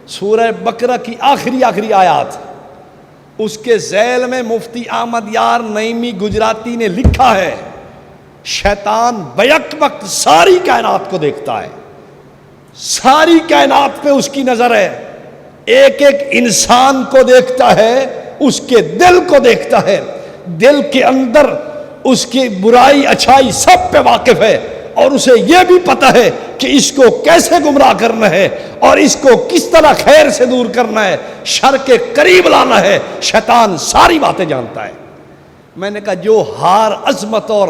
سورہ بقرہ کی آخری آیات، اس کے ذیل میں مفتی احمد یار نعیمی گجراتی نے لکھا ہے شیطان بیک وقت ساری کائنات کو دیکھتا ہے، ساری کائنات پہ اس کی نظر ہے، ایک ایک انسان کو دیکھتا ہے، اس کے دل کو دیکھتا ہے، دل کے اندر اس کی برائی اچھائی سب پہ واقف ہے، اور اسے یہ بھی پتہ ہے کہ اس کو کیسے گمراہ کرنا ہے اور اس کو کس طرح خیر سے دور کرنا ہے، شر کے قریب لانا ہے، شیطان ساری باتیں جانتا ہے۔ میں نے کہا جو ہار عظمت اور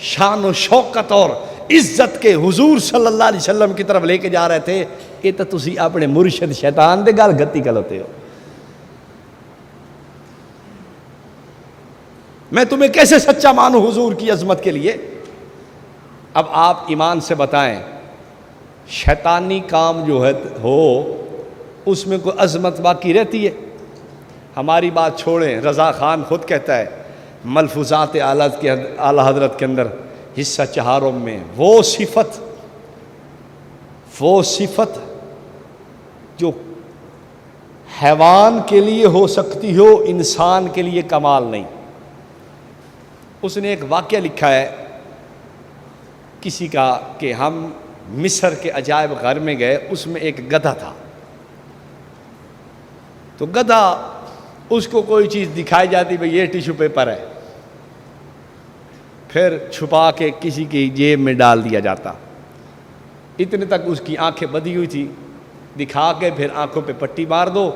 شان و شوکت اور عزت کے حضور صلی اللہ علیہ وسلم کی طرف لے کے جا رہے تھے، یہ تو تسی اپنے مرشد شیطان دے گل گتی کلوتے ہو۔ میں تمہیں کیسے سچا مانوں حضور کی عظمت کے لیے؟ اب آپ ایمان سے بتائیں شیطانی کام جو ہے ہو اس میں کوئی عظمت باقی رہتی ہے؟ ہماری بات چھوڑیں، رضا خان خود کہتا ہے ملفوظات اعلیٰ حضرت کے اندر حصہ چہارم میں وہ صفت جو حیوان کے لیے ہو سکتی ہو انسان کے لیے کمال نہیں۔ اس نے ایک واقعہ لکھا ہے کسی کا کہ ہم مصر کے عجائب گھر میں گئے، اس میں ایک گدھا تھا، تو گدھا اس کو کوئی چیز دکھائی جاتی بھئی یہ ٹیشو پیپر ہے، پھر چھپا کے کسی کی جیب میں ڈال دیا جاتا، اتنے تک اس کی آنکھیں بدی ہوئی تھی، دکھا کے پھر آنکھوں پہ پٹی مار دو،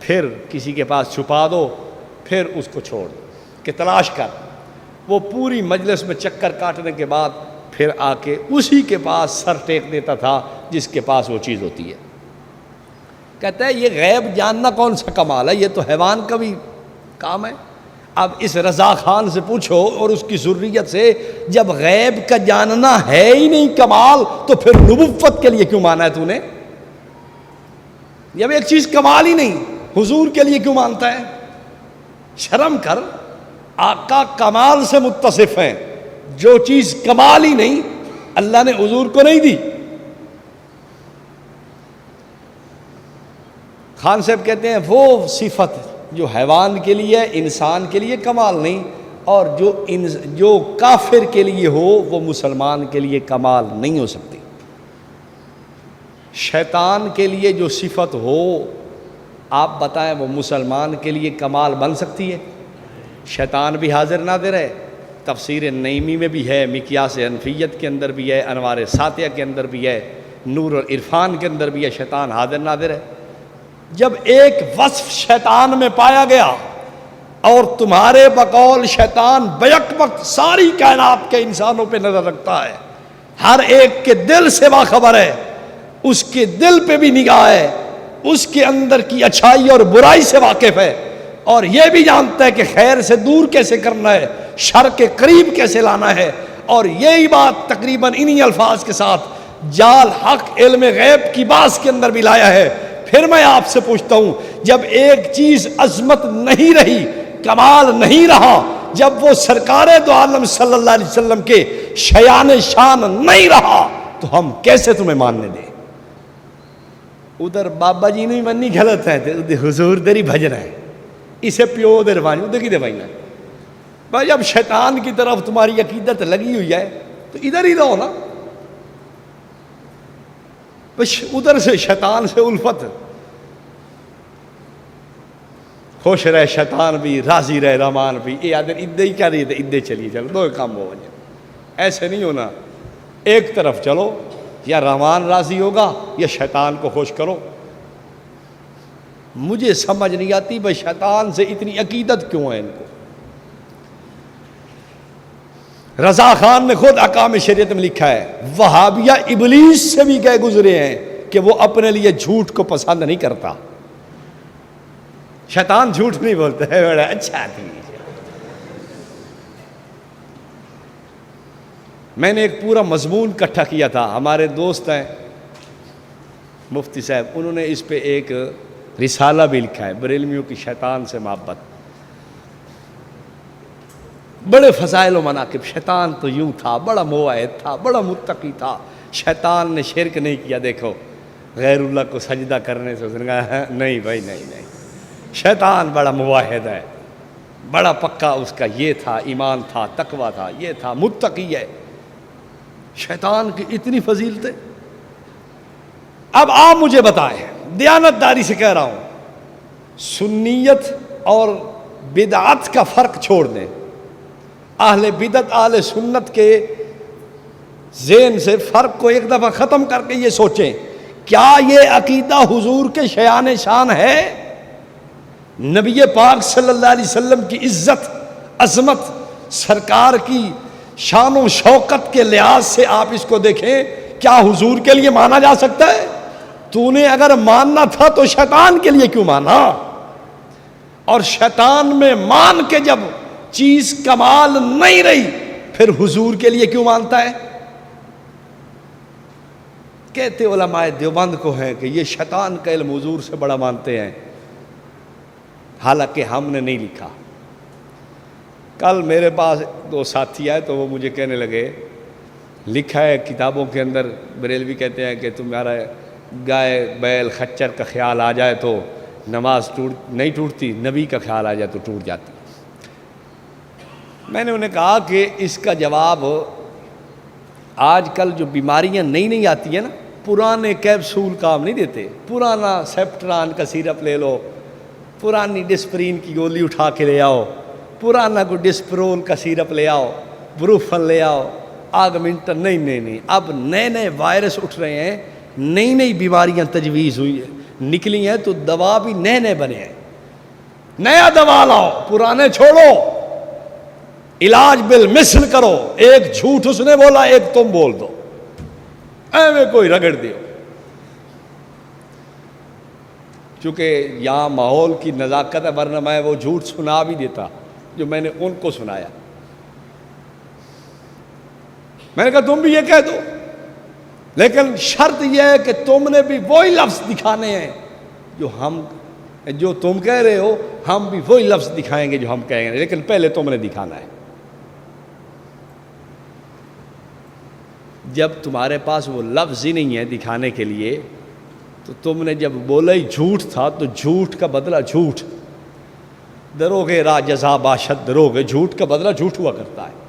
پھر کسی کے پاس چھپا دو، پھر اس کو چھوڑ دو کہ تلاش کر۔ وہ پوری مجلس میں چکر کاٹنے کے بعد پھر آ کے اسی کے پاس سر ٹیک دیتا تھا جس کے پاس وہ چیز ہوتی ہے۔ کہتا ہے یہ غیب جاننا کون سا کمال ہے، یہ تو حیوان کا بھی کام ہے۔ اب اس رضا خان سے پوچھو اور اس کی ذریت سے، جب غیب کا جاننا ہے ہی نہیں کمال تو پھر نبوت کے لیے کیوں مانا ہے تو نے؟ جب ایک چیز کمال ہی نہیں حضور کے لیے کیوں مانتا ہے؟ شرم کر، آقا کمال سے متصف ہیں، جو چیز کمال ہی نہیں اللہ نے حضور کو نہیں دی۔ خان صاحب کہتے ہیں وہ صفت جو حیوان کے لیے انسان کے لیے کمال نہیں، اور جو کافر کے لیے ہو وہ مسلمان کے لیے کمال نہیں ہو سکتی۔ شیطان کے لیے جو صفت ہو آپ بتائیں وہ مسلمان کے لیے کمال بن سکتی ہے؟ شیطان بھی حاضر ناظر ہے، تفسیر نعیمی میں بھی ہے، مکیاس انفیت کے اندر بھی ہے، انوار ساتیہ کے اندر بھی ہے، نور العرفان کے اندر بھی ہے، شیطان حاضر ناظر ہے۔ جب ایک وصف شیطان میں پایا گیا اور تمہارے بقول شیطان بیک وقت ساری کائنات کے انسانوں پہ نظر رکھتا ہے، ہر ایک کے دل سے باخبر ہے، اس کے دل پہ بھی نگاہ ہے، اس کے اندر کی اچھائی اور برائی سے واقف ہے، اور یہ بھی جانتا ہے کہ خیر سے دور کیسے کرنا ہے، شر کے قریب کیسے لانا ہے، اور یہی بات تقریباً انہی الفاظ کے ساتھ جال حق علم غیب کی باس کے اندر بھی لایا ہے۔ پھر میں آپ سے پوچھتا ہوں، جب ایک چیز عظمت نہیں رہی، کمال نہیں رہا، جب وہ سرکار دو عالم صلی اللہ علیہ وسلم کے شیان شان نہیں رہا، تو ہم کیسے تمہیں ماننے دیں؟ ادھر بابا جی نہیں منی غلط ہے، حضور دری بھجن ہے، اسے پیو دیر بانی ادھر کی دے بھائی نا بھائی۔ جب شیطان کی طرف تمہاری عقیدت لگی ہوئی ہے تو ادھر ہی رہو نا، بس ادھر سے شیطان سے الفت، خوش رہے شیطان بھی، راضی رہے رحمان بھی، یہ آدھر ادھے ہی کیا رہی تھے، ادھے چلی چلو، دو کام ہو جائے، ایسے نہیں ہونا، ایک طرف چلو، یا رحمان راضی ہوگا یا شیطان کو خوش کرو۔ مجھے سمجھ نہیں آتی بھائی شیطان سے اتنی عقیدت کیوں ہے ان کو۔ رضا خان نے خود احکام شریعت میں لکھا ہے وہابیہ ابلیس سے بھی گئے گزرے ہیں کہ وہ اپنے لیے جھوٹ کو پسند نہیں کرتا۔ شیطان جھوٹ نہیں بولتا ہے، بڑا اچھا آدمی۔ میں نے ایک پورا مضمون اکٹھا کیا تھا، ہمارے دوست ہیں مفتی صاحب، انہوں نے اس پہ ایک رسالہ بھی لکھا ہے، بریلویوں کی شیطان سے محبت، بڑے فضائل و مناقب۔ شیطان تو یوں تھا، بڑا موحد تھا، بڑا متقی تھا، شیطان نے شرک نہیں کیا، دیکھو غیر اللہ کو سجدہ کرنے سے اس نے کہا نہیں بھائی نہیں، شیطان بڑا موحد ہے، بڑا پکا اس کا یہ تھا، ایمان تھا، تقوی تھا، یہ تھا، متقی ہے۔ شیطان کی اتنی فضیلتیں۔ اب آپ مجھے بتائیں، دیانت داری سے کہہ رہا ہوں، سنیت اور بدعت کا فرق چھوڑ دیں، اہل بدعت اہل سنت کے ذہن سے فرق کو ایک دفعہ ختم کر کے یہ سوچیں، کیا یہ عقیدہ حضور کے شیان شان ہے؟ نبی پاک صلی اللہ علیہ وسلم کی عزت، عظمت، سرکار کی شان و شوکت کے لحاظ سے آپ اس کو دیکھیں، کیا حضور کے لیے مانا جا سکتا ہے؟ تو نے اگر ماننا تھا تو شیطان کے لیے کیوں مانا؟ اور شیطان میں مان کے جب چیز کمال نہیں رہی پھر حضور کے لیے کیوں مانتا ہے؟ کہتے علماء دیوبند کو ہیں کہ یہ شیطان کا علم حضور سے بڑا مانتے ہیں، حالانکہ ہم نے نہیں لکھا۔ کل میرے پاس دو ساتھی آئے تو وہ مجھے کہنے لگے لکھا ہے کتابوں کے اندر، بریلوی کہتے ہیں کہ تمہارا گائے بیل خچر کا خیال آ جائے تو نماز نہیں ٹوٹتی، نبی کا خیال آ جائے تو ٹوٹ جاتی۔ میں نے انہیں کہا کہ اس کا جواب، آج کل جو بیماریاں نئی آتی ہیں نا، پرانے کیپسول کام نہیں دیتے، پرانا سیپٹران کا سیرپ لے لو، پرانی ڈسپرین کی گولی اٹھا کے لے آؤ، پرانا کو ڈسپرول کا سیرپ لے آؤ، بروفن لے آؤ، آگمنٹن، نہیں، اب نئے وائرس اٹھ رہے ہیں، نئی بیماریاں تجویز ہوئی ہیں، نکلی ہیں، تو دوا بھی نئے بنے ہیں۔ نیا دوا لاؤ، پرانے چھوڑو، علاج بالمثل کرو، ایک جھوٹ اس نے بولا ایک تم بول دو، ایویں کوئی رگڑ دیو۔ چونکہ یہاں ماحول کی نزاکت ہے، ورنہ میں وہ جھوٹ سنا بھی دیتا جو میں نے ان کو سنایا۔ میں نے کہا تم بھی یہ کہہ دو، لیکن شرط یہ ہے کہ تم نے بھی وہی لفظ دکھانے ہیں جو تم کہہ رہے ہو، ہم بھی وہی لفظ دکھائیں گے جو ہم کہیں گے، لیکن پہلے تم نے دکھانا ہے۔ جب تمہارے پاس وہ لفظ ہی نہیں ہے دکھانے کے لیے، تو تم نے جب بولا ہی جھوٹ تھا، تو جھوٹ کا بدلہ جھوٹ، دروغے را جزا باشد دروغے، جھوٹ کا بدلہ جھوٹ ہوا کرتا ہے۔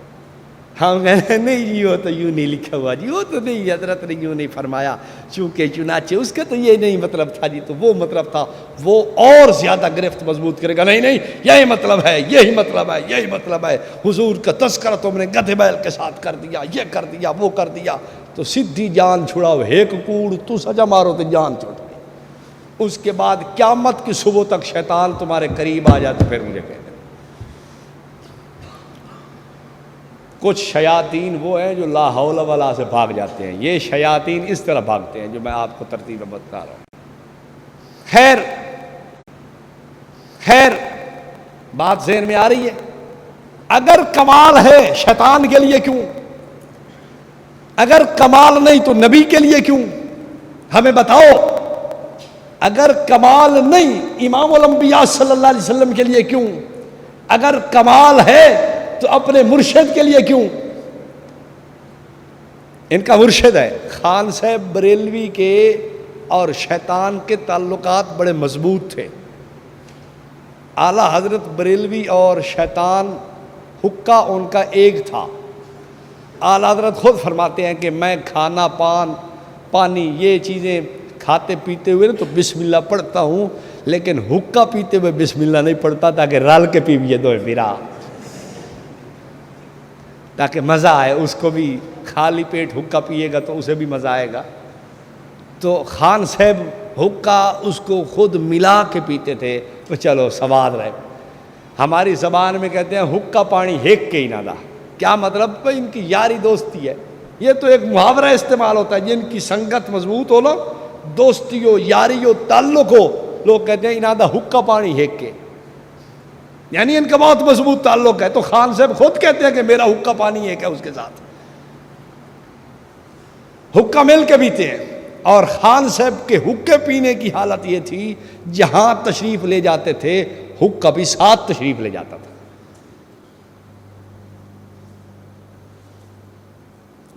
ہم کہتے ہیں نہیں جی وہ تو یوں نہیں لکھا ہوا جی، وہ تو نہیں، حضرت نے یوں نہیں فرمایا، چونکہ چنانچہ اس کا تو یہ نہیں مطلب تھا جی، تو وہ مطلب تھا، وہ اور زیادہ گرفت مضبوط کرے گا، نہیں یہی مطلب ہے، یہی مطلب ہے، حضور کا تذکرہ تم نے گدھے بیل کے ساتھ کر دیا، یہ کر دیا، وہ کر دیا، تو سدھی جان چھڑاؤ، ایک کوڑ تو سجا مارو تو جان چھوٹ گئی۔ اس کے بعد قیامت کی صبح تک شیطان تمہارے قریب آ جائے تو پھر مجھے کہہ دیں۔ کچھ شیاطین وہ ہیں جو لا حول ولا سے بھاگ جاتے ہیں، یہ شیاطین اس طرح بھاگتے ہیں جو میں آپ کو ترتیب بتا رہا ہوں۔ خیر بات ذہن میں آ رہی ہے؟ اگر کمال ہے شیطان کے لیے کیوں؟ اگر کمال نہیں تو نبی کے لیے کیوں؟ ہمیں بتاؤ۔ اگر کمال نہیں امام الانبیاء صلی اللہ علیہ وسلم کے لیے کیوں؟ اگر کمال ہے تو اپنے مرشد کے لیے کیوں؟ ان کا مرشد ہے خان صاحب بریلوی کے، اور شیطان کے تعلقات بڑے مضبوط تھے۔ اعلیٰ حضرت بریلوی اور شیطان حقہ ان کا ایک تھا۔ اعلیٰ حضرت خود فرماتے ہیں کہ میں کھانا پانی یہ چیزیں کھاتے پیتے ہوئے تو بسم اللہ پڑھتا ہوں، لیکن حقہ پیتے ہوئے بسم اللہ نہیں پڑھتا، تاکہ رل کے پیویے دو میرا، تاکہ مزہ آئے اس کو بھی، خالی پیٹ حقہ پیے گا تو اسے بھی مزہ آئے گا۔ تو خان صاحب حقہ اس کو خود ملا کے پیتے تھے، تو چلو سواد رہے۔ ہماری زبان میں کہتے ہیں حقہ پانی ہیک کے ہی نہ دا، کیا مطلب؟ بھائی ان کی یاری دوستی ہے، یہ تو ایک محاورہ استعمال ہوتا ہے، جن کی سنگت مضبوط ہو نا، دوستی ہو، یاری ہو، تعلق ہو، لوگ کہتے ہیں انادہ حقہ پانی ہیک کے، یعنی ان کا بہت مضبوط تعلق ہے۔ تو خان صاحب خود کہتے ہیں کہ میرا حقہ پانی ایک ہے اس کے ساتھ، حقہ مل کے پیتے ہیں۔ اور خان صاحب کے حقے پینے کی حالت یہ تھی، جہاں تشریف لے جاتے تھے حقہ بھی ساتھ تشریف لے جاتا تھا۔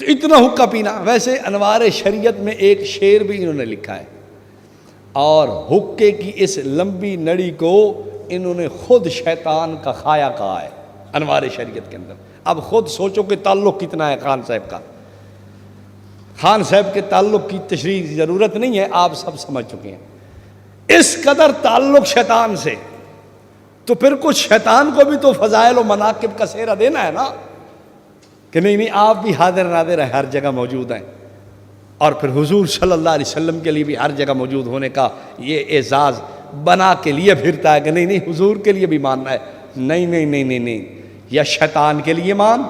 تو اتنا حقہ پینا۔ ویسے انوار شریعت میں ایک شعر بھی انہوں نے لکھا ہے، اور حقے کی اس لمبی نڑی کو انہوں نے خود شیطان کا کھایا کہا ہے انوار شریعت کے اندر۔ اب خود سوچو کہ تعلق کتنا ہے خان صاحب کا۔ خان صاحب کے تعلق کی تشریح کی ضرورت نہیں ہے، آپ سب سمجھ چکے ہیں۔ اس قدر تعلق شیطان سے، تو پھر کچھ شیطان کو بھی تو فضائل و مناقب کا سہرا دینا ہے نا، کہ نہیں آپ بھی حاضر ناظر ہیں، ہر جگہ موجود ہیں، اور پھر حضور صلی اللہ علیہ وسلم کے لیے بھی ہر جگہ موجود ہونے کا یہ اعزاز بنا کے لیے پھرتا ہے کہ نہیں حضور کے لیے بھی ماننا ہے۔ نہیں، یا شیطان کے لیے مان،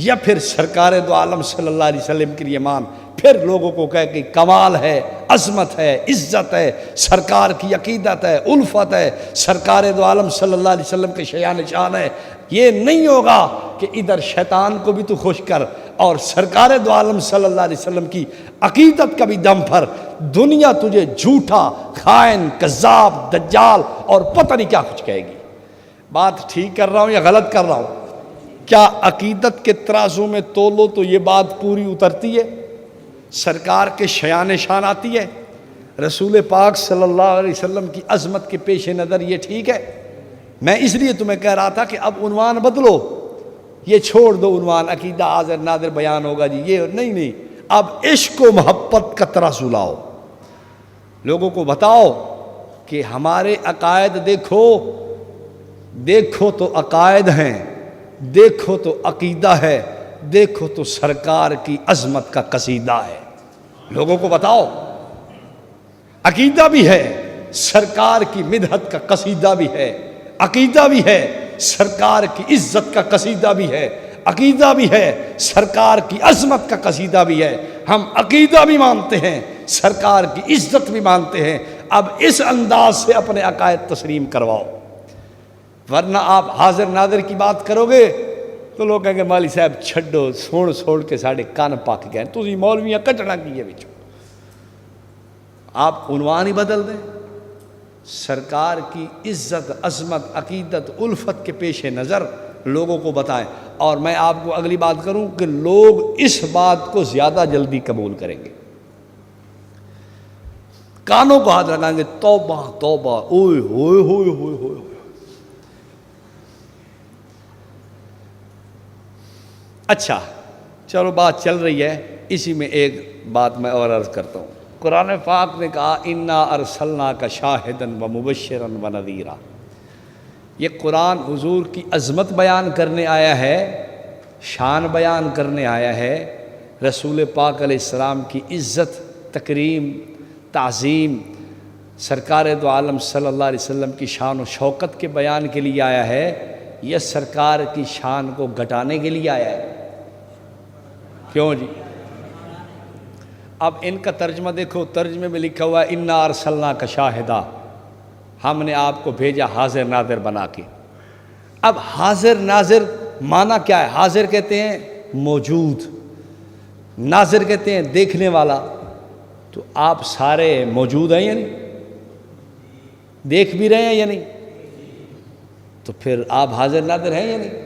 یا پھر سرکار دو عالم صلی اللہ علیہ وسلم کے لیے مان، پھر لوگوں کو کہے کہ کمال ہے، عظمت ہے، عزت ہے، سرکار کی عقیدت ہے، الفت ہے، سرکار دو عالم صلی اللہ علیہ وسلم کے شیان شان ہے۔ یہ نہیں ہوگا کہ ادھر شیطان کو بھی تو خوش کر اور سرکار دو عالم صلی اللہ علیہ وسلم کی عقیدت کا بھی دم پر دنیا تجھے جھوٹا، خائن، کذاب، دجال اور پتہ نہیں کیا کچھ کہے گی۔ بات ٹھیک کر رہا ہوں یا غلط کر رہا ہوں؟ کیا عقیدت کے ترازو میں تولو تو یہ بات پوری اترتی ہے؟ سرکار کے شیان شان آتی ہے؟ رسول پاک صلی اللہ علیہ وسلم کی عظمت کے پیش نظر یہ ٹھیک ہے؟ میں اس لیے تمہیں کہہ رہا تھا کہ اب عنوان بدلو، یہ چھوڑ دو عنوان عقیدہ حاضر نادر بیان ہوگا جی، یہ نہیں، اب عشق و محبت کا ترازو لاؤ، لوگوں کو بتاؤ کہ ہمارے عقائد دیکھو تو عقائد ہیں، دیکھو تو عقیدہ ہے، دیکھو تو سرکار کی عظمت کا قصیدہ ہے۔ لوگوں کو بتاؤ عقیدہ بھی ہے، سرکار کی مدحت کا قصیدہ بھی ہے، عقیدہ بھی ہے، سرکار کی عزت کا قصیدہ بھی ہے، عقیدہ بھی ہے، سرکار کی عظمت کا قصیدہ بھی ہے۔ ہم عقیدہ بھی مانتے ہیں، سرکار کی عزت بھی مانتے ہیں۔ اب اس انداز سے اپنے عقائد تسلیم کرواؤ، ورنہ آپ حاضر ناظر کی بات کرو گے تو لوگ کہیں گے مالی صاحب چھڈو، سوڑ کے ساڑھے کان پاک گئے، تسی مولویاں کٹنا کی ہے بچوں۔ آپ عنوان ہی بدل دیں، سرکار کی عزت، عظمت، عقیدت، الفت کے پیش نظر لوگوں کو بتائیں۔ اور میں آپ کو اگلی بات کروں کہ لوگ اس بات کو زیادہ جلدی قبول کریں گے، کانوں کو ہاتھ لگائیں گے، توبہ توبہ، اوئے ہوئے ہوئے ہوئے ہوئے۔ اچھا چلو بات چل رہی ہے، اسی میں ایک بات میں اور عرض کرتا ہوں۔ قرآن پاک نے کہا انا ارسلناک شاہدا ومبشرا ونذیرا۔ یہ قرآن حضور کی عظمت بیان کرنے آیا ہے، شان بیان کرنے آیا ہے، رسول پاک علیہ السلام کی عزت، تکریم، تعظیم، سرکار دو عالم صلی اللہ علیہ وسلم کی شان و شوکت کے بیان کے لیے آیا ہے، یہ سرکار کی شان کو گھٹانے کے لیے آیا ہے؟ کیوں جی؟ اب ان کا ترجمہ دیکھو، ترجمے میں لکھا ہوا ہے انا ارسلناک شاہدا، ہم نے آپ کو بھیجا حاضر ناظر بنا کے۔ اب حاضر ناظر معنی کیا ہے؟ حاضر کہتے ہیں موجود، ناظر کہتے ہیں دیکھنے والا۔ تو آپ سارے موجود ہیں یا نہیں؟ دیکھ بھی رہے ہیں یا نہیں؟ تو پھر آپ حاضر ناظر ہیں یا نہیں؟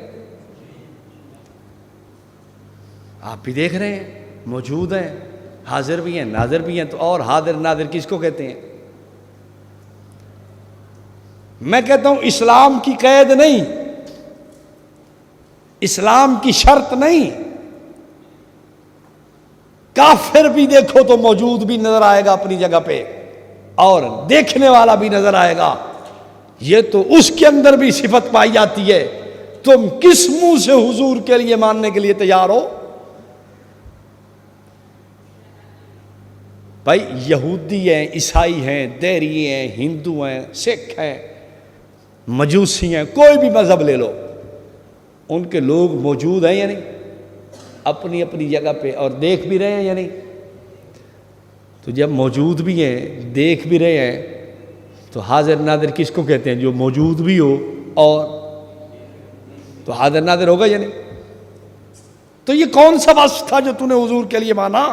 آپ بھی دیکھ رہے ہیں، موجود ہیں، حاضر بھی ہیں، ناظر بھی ہیں، تو اور حاضر ناظر کس کو کہتے ہیں؟ میں کہتا ہوں اسلام کی قید نہیں، اسلام کی شرط نہیں، کافر بھی دیکھو تو موجود بھی نظر آئے گا اپنی جگہ پہ، اور دیکھنے والا بھی نظر آئے گا۔ یہ تو اس کے اندر بھی صفت پائی جاتی ہے۔ تم کس منہ سے حضور کے لیے ماننے کے لیے تیار ہو؟ بھائی یہودی ہیں، عیسائی ہیں، دیری ہیں، ہندو ہیں، سکھ ہیں، مجوسی ہیں، کوئی بھی مذہب لے لو، ان کے لوگ موجود ہیں یا نہیں اپنی اپنی جگہ پہ، اور دیکھ بھی رہے ہیں یا نہیں؟ تو جب موجود بھی ہیں، دیکھ بھی رہے ہیں، تو حاضر ناظر کس کو کہتے ہیں؟ جو موجود بھی ہو اور تو حاضر ناظر ہوگا یا نہیں؟ تو یہ کون سا وصف تھا جو تو نے حضور کے لیے مانا؟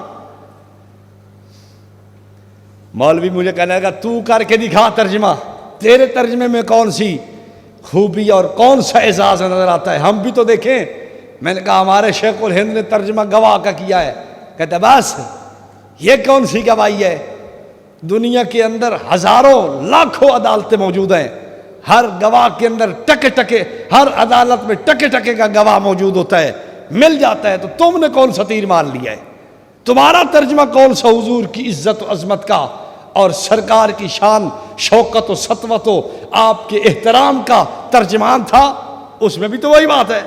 مولوی مجھے کہنے لگا تو کر کے دکھا ترجمہ، تیرے ترجمے میں کون سی خوبی اور کون سا اعزاز نظر آتا ہے، ہم بھی تو دیکھیں۔ میں نے کہا ہمارے شیخ الہند نے ترجمہ گواہ کا کیا ہے۔ کہتا بس یہ کون سی گواہی ہے؟ دنیا کے اندر ہزاروں لاکھوں عدالتیں موجود ہیں، ہر گواہ کے اندر ٹکے ٹکے، ہر عدالت میں ٹکے ٹکے کا گواہ موجود ہوتا ہے، مل جاتا ہے۔ تو تم نے کون سا تیر مار لیا ہے؟ تمہارا ترجمہ کون سا حضور کی عزت و عظمت کا اور سرکار کی شان، شوکت و سطوت و آپ کے احترام کا ترجمان تھا؟ اس میں بھی تو وہی بات ہے۔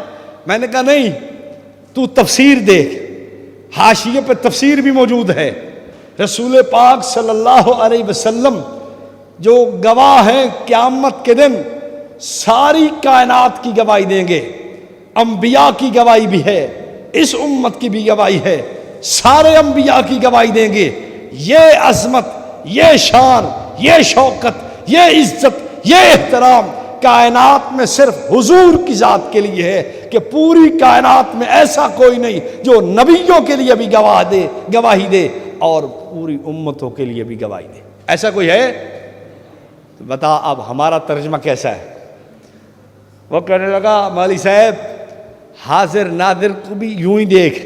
میں نے کہا نہیں، تو تفسیر دیکھ، حاشیے پہ تفسیر بھی موجود ہے۔ رسول پاک صلی اللہ علیہ وسلم جو گواہ ہیں قیامت کے دن، ساری کائنات کی گواہی دیں گے، انبیاء کی گواہی بھی ہے، اس امت کی بھی گواہی ہے، سارے انبیاء کی گواہی دیں گے۔ یہ عظمت، یہ شان، یہ شوکت، یہ عزت، یہ احترام کائنات میں صرف حضور کی ذات کے لیے ہے کہ پوری کائنات میں ایسا کوئی نہیں جو نبیوں کے لیے بھی گواہی دے اور پوری امتوں کے لیے بھی گواہی دے. ایسا کوئی ہے؟ تو بتا اب ہمارا ترجمہ کیسا ہے؟ وہ کہنے لگا مولوی صاحب حاضر ناظر کو بھی یوں ہی دیکھ.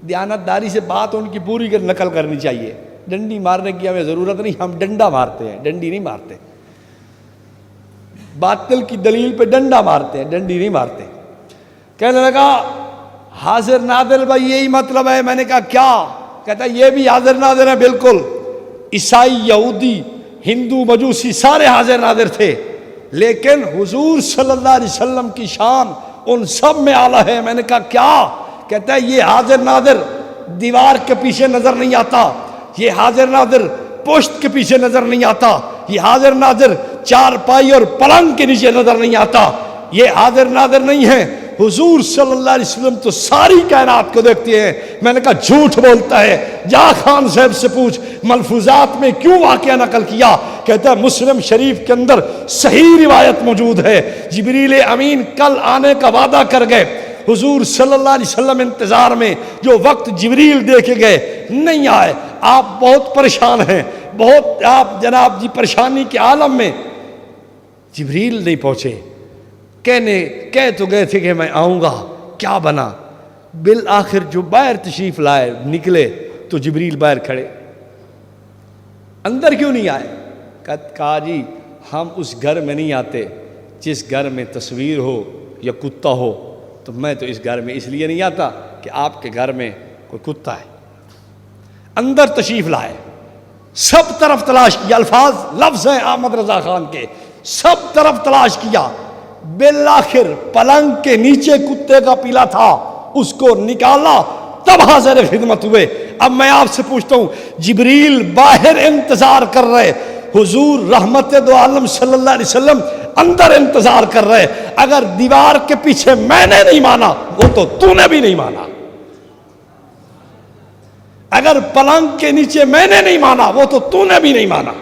دیانتداری سے بات ان کی پوری نقل کرنی چاہیے. ڈنڈی مارنے کی ہمیں ضرورت نہیں، ہم ڈنڈا مارتے ہیں، ڈنڈی نہیں مارتے. باطل کی دلیل پہ ڈنڈا مارتے ہیں، ڈنڈی نہیں مارتے. کہنے لگا حاضر ناظر بھائی یہی مطلب ہے. میں نے کہا کیا؟ کہتا یہ بھی حاضر ناظر ہے. بالکل، عیسائی، یہودی، ہندو، مجوسی سارے حاضر ناظر تھے، لیکن حضور صلی اللہ علیہ وسلم کی شان ان سب میں اعلیٰ ہے. میں نے کہا کیا؟ کہتا ہے یہ حاضر ناظر دیوار کے پیچھے نظر نہیں آتا، یہ حاضر ناظر پشت کے پیچھے نظر نہیں آتا، یہ حاضر ناظر چارپائی اور پلنگ کے نیچے نظر نہیں آتا. یہ حاضر ناظر نہیں ہے. حضور صلی اللہ علیہ وسلم تو ساری کائنات کو دیکھتے ہیں. میں نے کہا جھوٹ بولتا ہے، جا خان صاحب سے پوچھ ملفوظات میں کیوں واقعہ نقل کیا. کہتا ہے مسلم شریف کے اندر صحیح روایت موجود ہے، جبریل امین کل آنے کا وعدہ کر گئے. حضور صلی اللہ علیہ وسلم انتظار میں جو وقت جبریل دے کے گئے نہیں آئے. آپ بہت پریشان ہیں، بہت آپ جناب جی پریشانی کے عالم میں. جبریل نہیں پہنچے، کہہ تو گئے تھے کہ میں آؤں گا، کیا بنا؟ بالآخر جو باہر تشریف لائے نکلے تو جبریل باہر کھڑے. اندر کیوں نہیں آئے؟ کہا جی ہم اس گھر میں نہیں آتے جس گھر میں تصویر ہو یا کتا ہو. تو میں تو اس گھر میں اس لیے نہیں آتا کہ آپ کے گھر میں کوئی کتا ہے. اندر تشریف لائے، سب طرف تلاش کیا. الفاظ لفظ ہیں احمد رضا خان کے، سب طرف تلاش کیا. بالآخر پلنگ کے نیچے کتے کا پیلا تھا، اس کو نکالا، تب حاضر خدمت ہوئے. اب میں آپ سے پوچھتا ہوں، جبریل باہر انتظار کر رہے، حضور رحمت دو عالم صلی اللہ علیہ وسلم اندر انتظار کر رہے. اگر دیوار کے پیچھے میں نے نہیں مانا وہ تو نے بھی نہیں مانا. اگر پلنگ کے نیچے میں نے نہیں مانا وہ تو نے بھی نہیں مانا.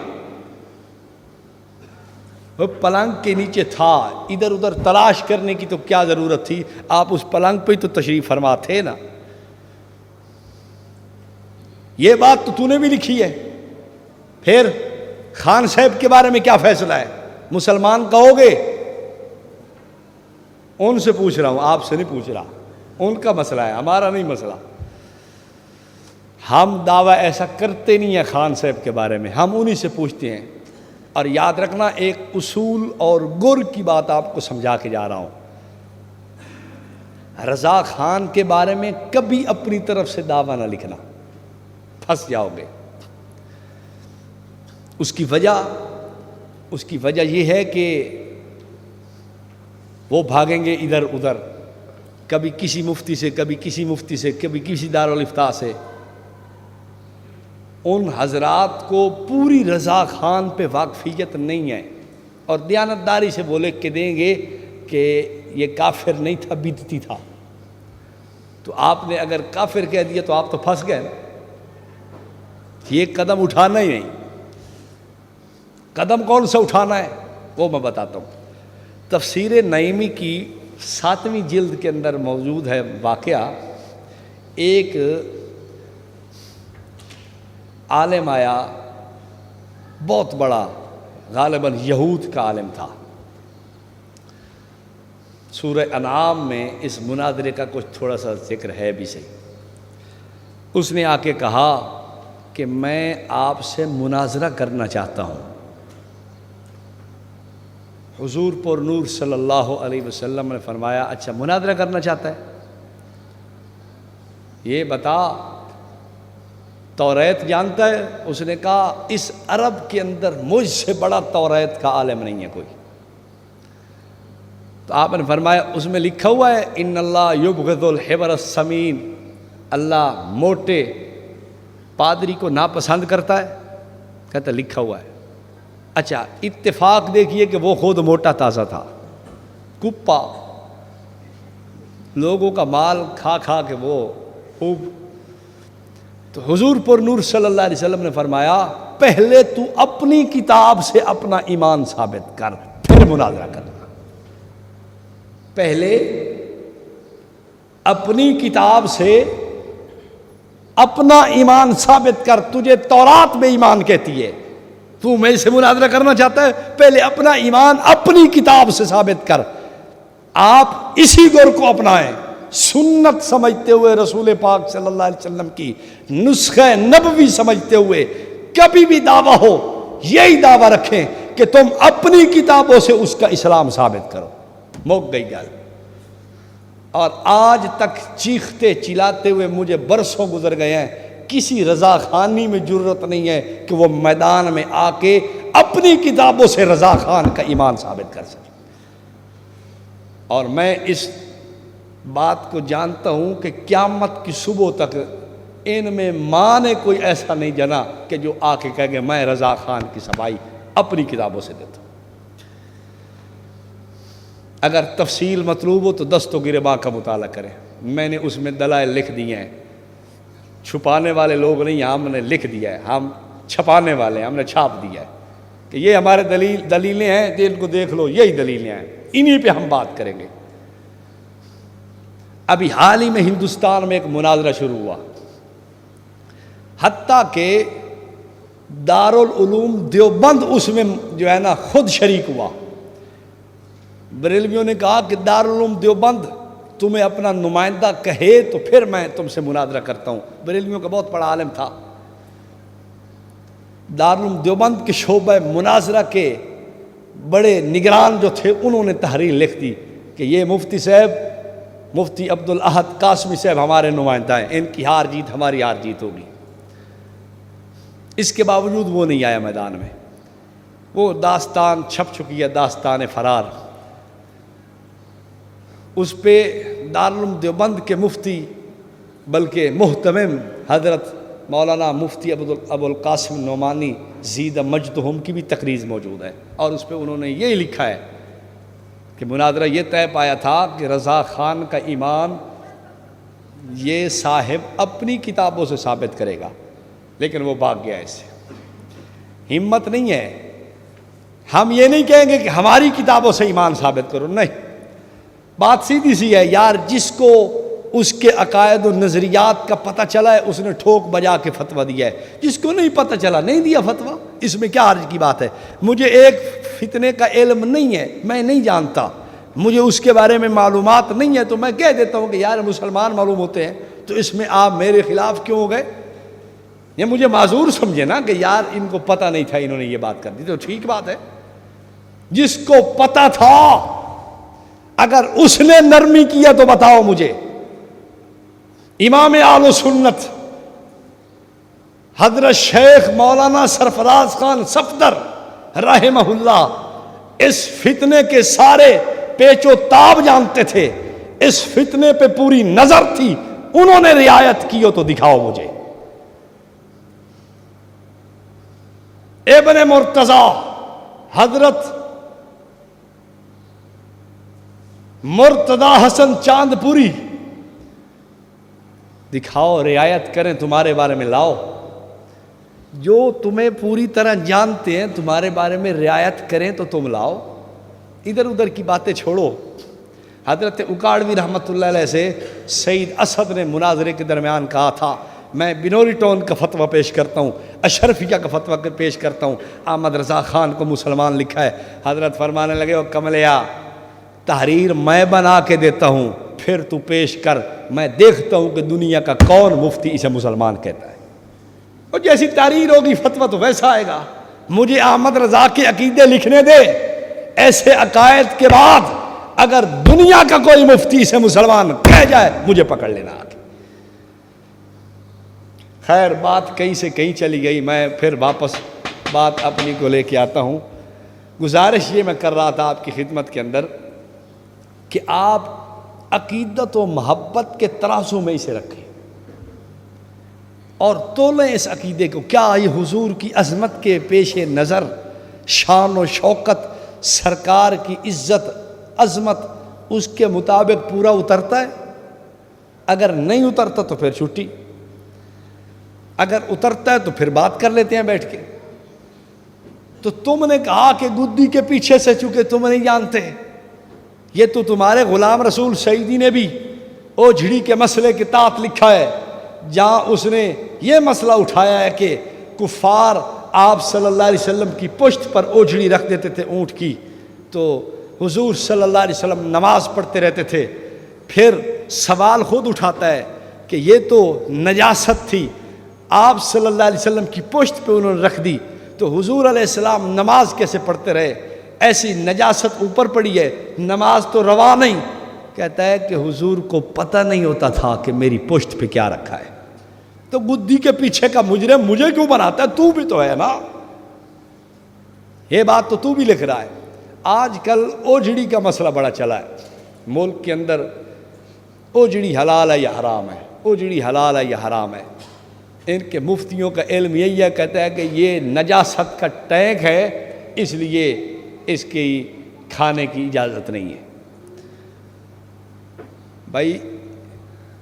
وہ پلنگ کے نیچے تھا، ادھر ادھر تلاش کرنے کی تو کیا ضرورت تھی؟ آپ اس پلنگ پہ تو تشریف فرما تھے نا. یہ بات تو نے بھی لکھی ہے. پھر خان صاحب کے بارے میں کیا فیصلہ ہے؟ مسلمان کہو گے؟ ان سے پوچھ رہا ہوں، آپ سے نہیں پوچھ رہا. ان کا مسئلہ ہے، ہمارا نہیں مسئلہ. ہم دعویٰ ایسا کرتے نہیں ہیں خان صاحب کے بارے میں، ہم انہی سے پوچھتے ہیں. اور یاد رکھنا ایک اصول اور گر کی بات آپ کو سمجھا کے جا رہا ہوں. رضا خان کے بارے میں کبھی اپنی طرف سے دعویٰ نہ لکھنا، پھنس جاؤ گے. اس کی وجہ یہ ہے کہ وہ بھاگیں گے ادھر ادھر، کبھی کسی مفتی سے، کبھی کسی مفتی سے، کبھی کسی دارالافتاء سے. ان حضرات کو پوری رضا خان پہ واقفیت نہیں ہے، اور دیانتداری سے وہ لکھ کے دیں گے کہ یہ کافر نہیں تھا، بدعتی تھا. تو آپ نے اگر کافر کہہ دیا تو آپ تو پھنس گئے. یہ قدم اٹھانا ہی نہیں. قدم کون سا اٹھانا ہے وہ میں بتاتا ہوں. تفسیر نعیمی کی 7ویں جلد کے اندر موجود ہے واقعہ. ایک عالم آیا، بہت بڑا، غالباً یہود کا عالم تھا. سورہ انعام میں اس مناظرے کا کچھ تھوڑا سا ذکر ہے بھی صحیح. اس نے آ کے کہا کہ میں آپ سے مناظرہ کرنا چاہتا ہوں. حضور پر نور صلی اللہ علیہ وسلم نے فرمایا اچھا مناظرہ کرنا چاہتا ہے، یہ بتا توریت جانتا ہے؟ اس نے کہا اس عرب کے اندر مجھ سے بڑا توریت کا عالم نہیں ہے کوئی. تو آپ نے فرمایا اس میں لکھا ہوا ہے ان اللہ یبغض الحبر السمین، اللہ موٹے پادری کو ناپسند کرتا ہے. کہتا لکھا ہوا ہے. اچھا اتفاق دیکھیے کہ وہ خود موٹا تازہ تھا، کپا، لوگوں کا مال کھا کھا کے وہ خوب. تو حضور پر نور صلی اللہ علیہ وسلم نے فرمایا پہلے تو اپنی کتاب سے اپنا ایمان ثابت کر، پھر مناظرہ کرنا، پہلے اپنی کتاب سے اپنا ایمان ثابت کر. تجھے تورات میں ایمان کہتی ہے، تو میں سے مناظرہ کرنا چاہتا ہے، پہلے اپنا ایمان اپنی کتاب سے ثابت کر. آپ اسی دور کو اپنائیں، سنت سمجھتے ہوئے رسول پاک صلی اللہ علیہ وسلم کی نسخہ نبوی سمجھتے ہوئے کبھی بھی دعویٰ ہو یہی دعویٰ رکھیں کہ تم اپنی کتابوں سے اس کا اسلام ثابت کرو. موک گئی گل. اور آج تک چیختے چلاتے ہوئے مجھے برسوں گزر گئے ہیں، کسی رضا خانی میں جرت نہیں ہے کہ وہ میدان میں آ کے اپنی کتابوں سے رضا خان کا ایمان ثابت کر سکے. اور میں اس بات کو جانتا ہوں کہ قیامت کی صبح تک ان میں ماں نے کوئی ایسا نہیں جنا کہ جو آ کے کہے کہ میں رضا خان کی صفائی اپنی کتابوں سے دیتا ہوں. اگر تفصیل مطلوب ہو تو دست و گرباں کا مطالعہ کریں، میں نے اس میں دلائل لکھ دیے ہیں. چھپانے والے لوگ نہیں، ہم نے لکھ دیا ہے، ہم چھپانے والے ہیں، ہم نے چھاپ دیا ہے کہ یہ ہمارے دلیلیں ہیں، ان کو دیکھ لو، یہی دلیلیں ہیں، انہی پہ ہم بات کریں گے. ابھی حال ہی میں ہندوستان میں ایک مناظرہ شروع ہوا، حتیٰ کہ دارالعلوم دیوبند اس میں جو ہے نا خود شریک ہوا. بریلویوں نے کہا کہ دارالعلوم دیوبند تمہیں اپنا نمائندہ کہے تو پھر میں تم سے مناظرہ کرتا ہوں. بریلویوں کا بہت بڑا عالم تھا. دارالعلوم دیوبند کے شعبہ مناظرہ کے بڑے نگران جو تھے انہوں نے تحریر لکھ دی کہ یہ مفتی صاحب، مفتی عبدالاحد قاسمی صاحب ہمارے نمائندہ ہیں، ان کی ہار جیت ہماری ہار جیت ہوگی. اس کے باوجود وہ نہیں آیا میدان میں. وہ داستان چھپ چکی ہے، داستان فرار. اس پہ دارالعلوم دیوبند کے مفتی بلکہ محتمم حضرت مولانا مفتی ابو القاسم نعمانی زید مجدہم کی بھی تقریر موجود ہے، اور اس پہ انہوں نے یہی لکھا ہے کہ مناظرہ یہ طے پایا تھا کہ رضا خان کا ایمان یہ صاحب اپنی کتابوں سے ثابت کرے گا، لیکن وہ بھاگ گیا. اسے ہمت نہیں ہے. ہم یہ نہیں کہیں گے کہ ہماری کتابوں سے ایمان ثابت کرو، نہیں. بات سیدھی سی ہے یار، جس کو اس کے عقائد و نظریات کا پتہ چلا ہے اس نے ٹھوک بجا کے فتویٰ دیا ہے، جس کو نہیں پتہ چلا نہیں دیا فتویٰ. اس میں کیا حرج کی بات ہے؟ مجھے ایک فتنے کا علم نہیں ہے، میں نہیں جانتا، مجھے اس کے بارے میں معلومات نہیں ہے، تو میں کہہ دیتا ہوں کہ یار مسلمان معلوم ہوتے ہیں، تو اس میں آپ میرے خلاف کیوں ہو گئے؟ یہ مجھے معذور سمجھے نا کہ یار ان کو پتہ نہیں تھا، انہوں نے یہ بات کر دی، تو ٹھیک بات ہے. جس کو پتہ تھا اگر اس نے نرمی کیا تو بتاؤ مجھے. امام اہل سنت حضرت شیخ مولانا سرفراز خان صفدر رحمہ اللہ اس فتنے کے سارے پیچ و تاب جانتے تھے، اس فتنے پہ پوری نظر تھی، انہوں نے رعایت کی ہو تو دکھاؤ مجھے. ابن مرتضی حضرت مرتضی حسن چاند پوری، دکھاؤ، رعایت کریں، تمہارے بارے میں لاؤ. جو تمہیں پوری طرح جانتے ہیں تمہارے بارے میں رعایت کریں تو تم لاؤ، ادھر ادھر کی باتیں چھوڑو. حضرت اکاڑوی رحمۃ اللہ علیہ سے سید اسد نے مناظرے کے درمیان کہا تھا میں بنوری ٹون کا فتویٰ پیش کرتا ہوں، اشرفیہ کا فتویٰ پیش کرتا ہوں، احمد رضا خان کو مسلمان لکھا ہے. حضرت فرمانے لگے او کملیا، تحریر میں بنا کے دیتا ہوں، پھر تو پیش کر، میں دیکھتا ہوں کہ دنیا کا کون مفتی اسے مسلمان کہتا ہے. اور جیسی تحریر ہوگی فتویٰ تو ویسا آئے گا. مجھے احمد رضا کے عقیدے لکھنے دے. ایسے عقائد کے بعد اگر دنیا کا کوئی مفتی اسے مسلمان کہہ جائے مجھے پکڑ لینا آگے. خیر بات کہیں سے کہیں چلی گئی، میں پھر واپس بات اپنی کو لے کے آتا ہوں. گزارش یہ میں کر رہا تھا آپ کی خدمت کے اندر کہ آپ عقیدت و محبت کے ترازو میں اسے رکھیں اور تولیں اس عقیدے کو. کیا یہ حضور کی عظمت کے پیش نظر، شان و شوکت، سرکار کی عزت عظمت اس کے مطابق پورا اترتا ہے؟ اگر نہیں اترتا تو پھر چھٹی، اگر اترتا ہے تو پھر بات کر لیتے ہیں بیٹھ کے. تو تم نے کہا کہ گدی کے پیچھے سے چونکہ تم نہیں جانتے. یہ تو تمہارے غلام رسول سعیدی نے بھی اوجھڑی کے مسئلے کے تحت لکھا ہے، جہاں اس نے یہ مسئلہ اٹھایا ہے کہ کفار آپ صلی اللہ علیہ وسلم کی پشت پر اوجھڑی رکھ دیتے تھے اونٹ کی، تو حضور صلی اللہ علیہ وسلم نماز پڑھتے رہتے تھے. پھر سوال خود اٹھاتا ہے کہ یہ تو نجاست تھی، آپ صلی اللہ علیہ وسلم کی پشت پہ انہوں نے رکھ دی، تو حضور علیہ السلام نماز کیسے پڑھتے رہے؟ ایسی نجاست اوپر پڑی ہے، نماز تو روا نہیں. کہتا ہے کہ حضور کو پتہ نہیں ہوتا تھا کہ میری پشت پہ کیا رکھا ہے، تو گدی کے پیچھے کا مجرم مجھے کیوں بناتا ہے؟ تو بھی تو ہے نا. یہ بات تو بھی لکھ رہا ہے. آج کل اوجھڑی کا مسئلہ بڑا چلا ہے ملک کے اندر. اوجھڑی حلال ہے یا حرام ہے، اوجھڑی حلال ہے یا حرام ہے. ان کے مفتیوں کا علم یہی ہے، کہتا ہے کہ یہ نجاست کا ٹینک ہے، اس لیے اس کی کھانے کی اجازت نہیں ہے. بھائی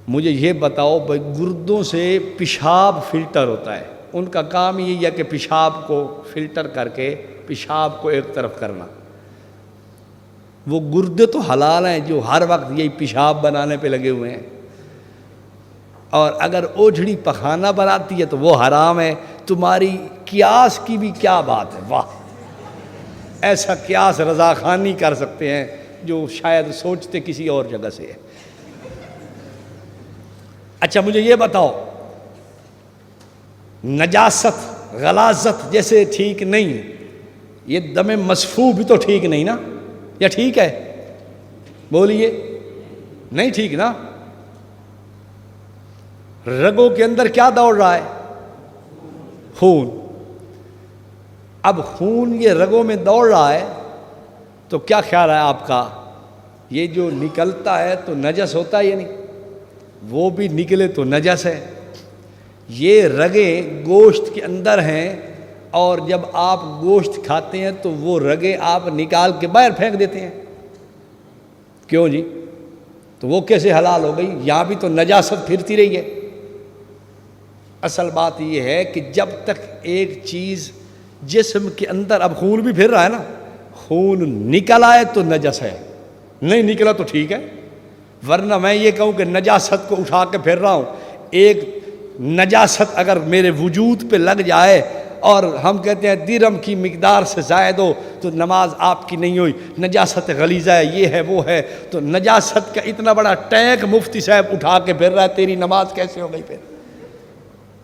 مجھے یہ بتاؤ، بھائی گردوں سے پیشاب فلٹر ہوتا ہے، ان کا کام یہی ہے کہ پیشاب کو فلٹر کر کے پیشاب کو ایک طرف کرنا. وہ گردے تو حلال ہیں جو ہر وقت یہی پیشاب بنانے پہ لگے ہوئے ہیں، اور اگر اوجھڑی پخانہ بناتی ہے تو وہ حرام ہے. تمہاری قیاس کی بھی کیا بات ہے، واہ! ایسا قیاس رضا خان نہیں کر سکتے ہیں جو شاید سوچتے کسی اور جگہ سے ہے. اچھا مجھے یہ بتاؤ، نجاست غلاظت جیسے ٹھیک نہیں، یہ دم مسفوح بھی تو ٹھیک نہیں نا؟ یا ٹھیک ہے؟ بولیے. نہیں ٹھیک نا؟ رگوں کے اندر کیا دوڑ رہا ہے؟ خون. اب خون یہ رگوں میں دوڑ رہا ہے تو کیا خیال ہے آپ کا؟ یہ جو نکلتا ہے تو نجس ہوتا ہے یا نہیں؟ وہ بھی نکلے تو نجس ہے. یہ رگیں گوشت کے اندر ہیں، اور جب آپ گوشت کھاتے ہیں تو وہ رگیں آپ نکال کے باہر پھینک دیتے ہیں. کیوں جی؟ تو وہ کیسے حلال ہو گئی؟ یہاں بھی تو نجاست پھرتی رہی ہے. اصل بات یہ ہے کہ جب تک ایک چیز جسم کے اندر، اب خون بھی پھر رہا ہے نا، خون نکل آئے تو نجس ہے، نہیں نکلا تو ٹھیک ہے. ورنہ میں یہ کہوں کہ نجاست کو اٹھا کے پھر رہا ہوں، ایک نجاست اگر میرے وجود پہ لگ جائے اور ہم کہتے ہیں درہم کی مقدار سے زائد ہو تو نماز آپ کی نہیں ہوئی، نجاست غلیظہ ہے، یہ ہے وہ ہے. تو نجاست کا اتنا بڑا ٹینک مفتی صاحب اٹھا کے پھر رہا ہے، تیری نماز کیسے ہو گئی پھر؟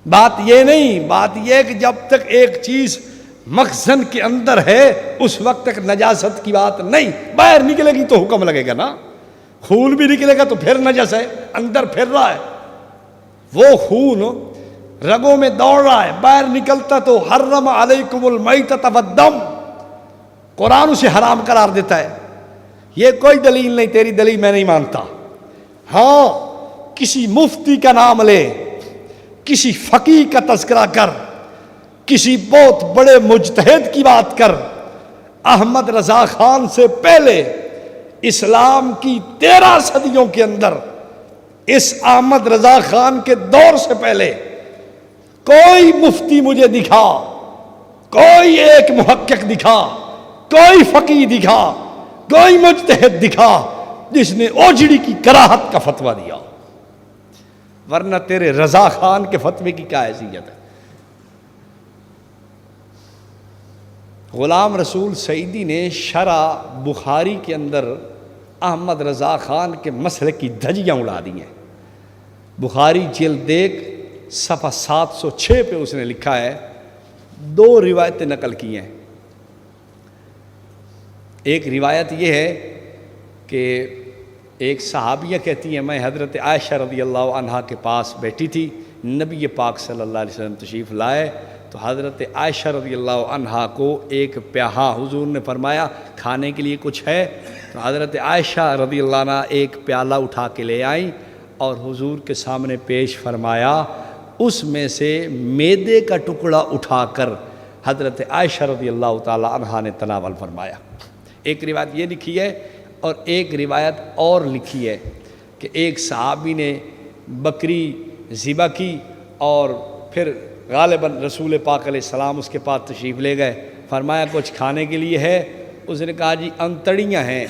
بات یہ نہیں، بات یہ ہے کہ جب تک ایک چیز مخزن کے اندر ہے اس وقت تک نجاست کی بات نہیں. باہر نکلے گی تو حکم لگے گا نا. خون بھی نکلے گا تو پھر نجس ہے، اندر پھر رہا ہے. وہ خون رگوں میں دوڑ رہا ہے، باہر نکلتا تو حرم علیکم المیتۃ والدم، قرآن اسے حرام قرار دیتا ہے. یہ کوئی دلیل نہیں، تیری دلیل میں نہیں مانتا. ہاں کسی مفتی کا نام لے، کسی فقیہ کا تذکرہ کر، کسی بہت بڑے مجتہد کی بات کر. احمد رضا خان سے پہلے اسلام کی 13 صدیوں کے اندر، اس احمد رضا خان کے دور سے پہلے کوئی مفتی مجھے دکھا، کوئی ایک محقق دکھا، کوئی فقیہ دکھا، کوئی مجتہد دکھا جس نے اوجھڑی کی کراہت کا فتویٰ دیا. ورنہ تیرے رضا خان کے فتوے کی کیا حیثیت ہے؟ غلام رسول سعیدی نے شرح بخاری کے اندر احمد رضا خان کے مسئلے کی دھجیاں اڑا دی ہیں. بخاری جلد 1 صفحہ 706 پہ اس نے لکھا ہے، 2 روایتیں نقل کی ہیں. ایک روایت یہ ہے کہ ایک صحابیہ کہتی ہیں میں حضرت عائشہ رضی اللہ عنہا کے پاس بیٹھی تھی، نبی پاک صلی اللہ علیہ وسلم تشریف لائے تو حضرت عائشہ رضی اللہ عنہا کو ایک پیالہ، حضور نے فرمایا کھانے کے لیے کچھ ہے؟ تو حضرت عائشہ رضی اللہ عنہا ایک پیالہ اٹھا کے لے آئیں اور حضور کے سامنے پیش فرمایا. اس میں سے میدے کا ٹکڑا اٹھا کر حضرت عائشہ رضی اللہ تعالی عنہا نے تناول فرمایا. ایک روایت یہ لکھی ہے، اور ایک روایت اور لکھی ہے کہ ایک صحابی نے بکری ذبح کی اور پھر غالباً رسول پاک علیہ السلام اس کے پاس تشریف لے گئے. فرمایا کچھ کھانے کے لیے ہے؟ اس نے کہا جی انتڑیاں ہیں۔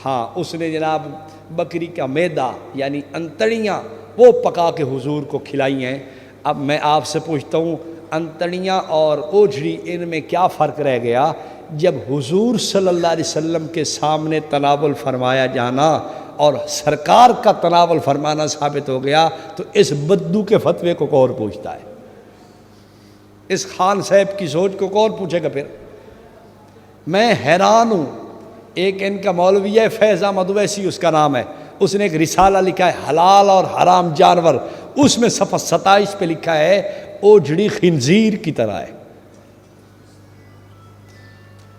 ہاں، اس نے جناب بکری کا میدا یعنی انتڑیاں وہ پکا کے حضور کو کھلائی ہیں۔ اب میں آپ سے پوچھتا ہوں، انتڑیاں اور اوجھڑی ان میں کیا فرق رہ گیا؟ جب حضور صلی اللہ علیہ وسلم کے سامنے تناول فرمایا جانا اور سرکار کا تناول فرمانا ثابت ہو گیا تو اس بدو کے فتوے کو کون پوچھتا ہے؟ اس خان صاحب کی سوچ کو کون پوچھے گا؟ پھر میں حیران ہوں۔ ایک ان کا مولوی ہے فیض احمد اویسی اس کا نام ہے، اس نے ایک رسالہ لکھا ہے حلال اور حرام جانور، اس میں صفحہ 27 پہ لکھا ہے اوجھڑی خنزیر کی طرح ہے،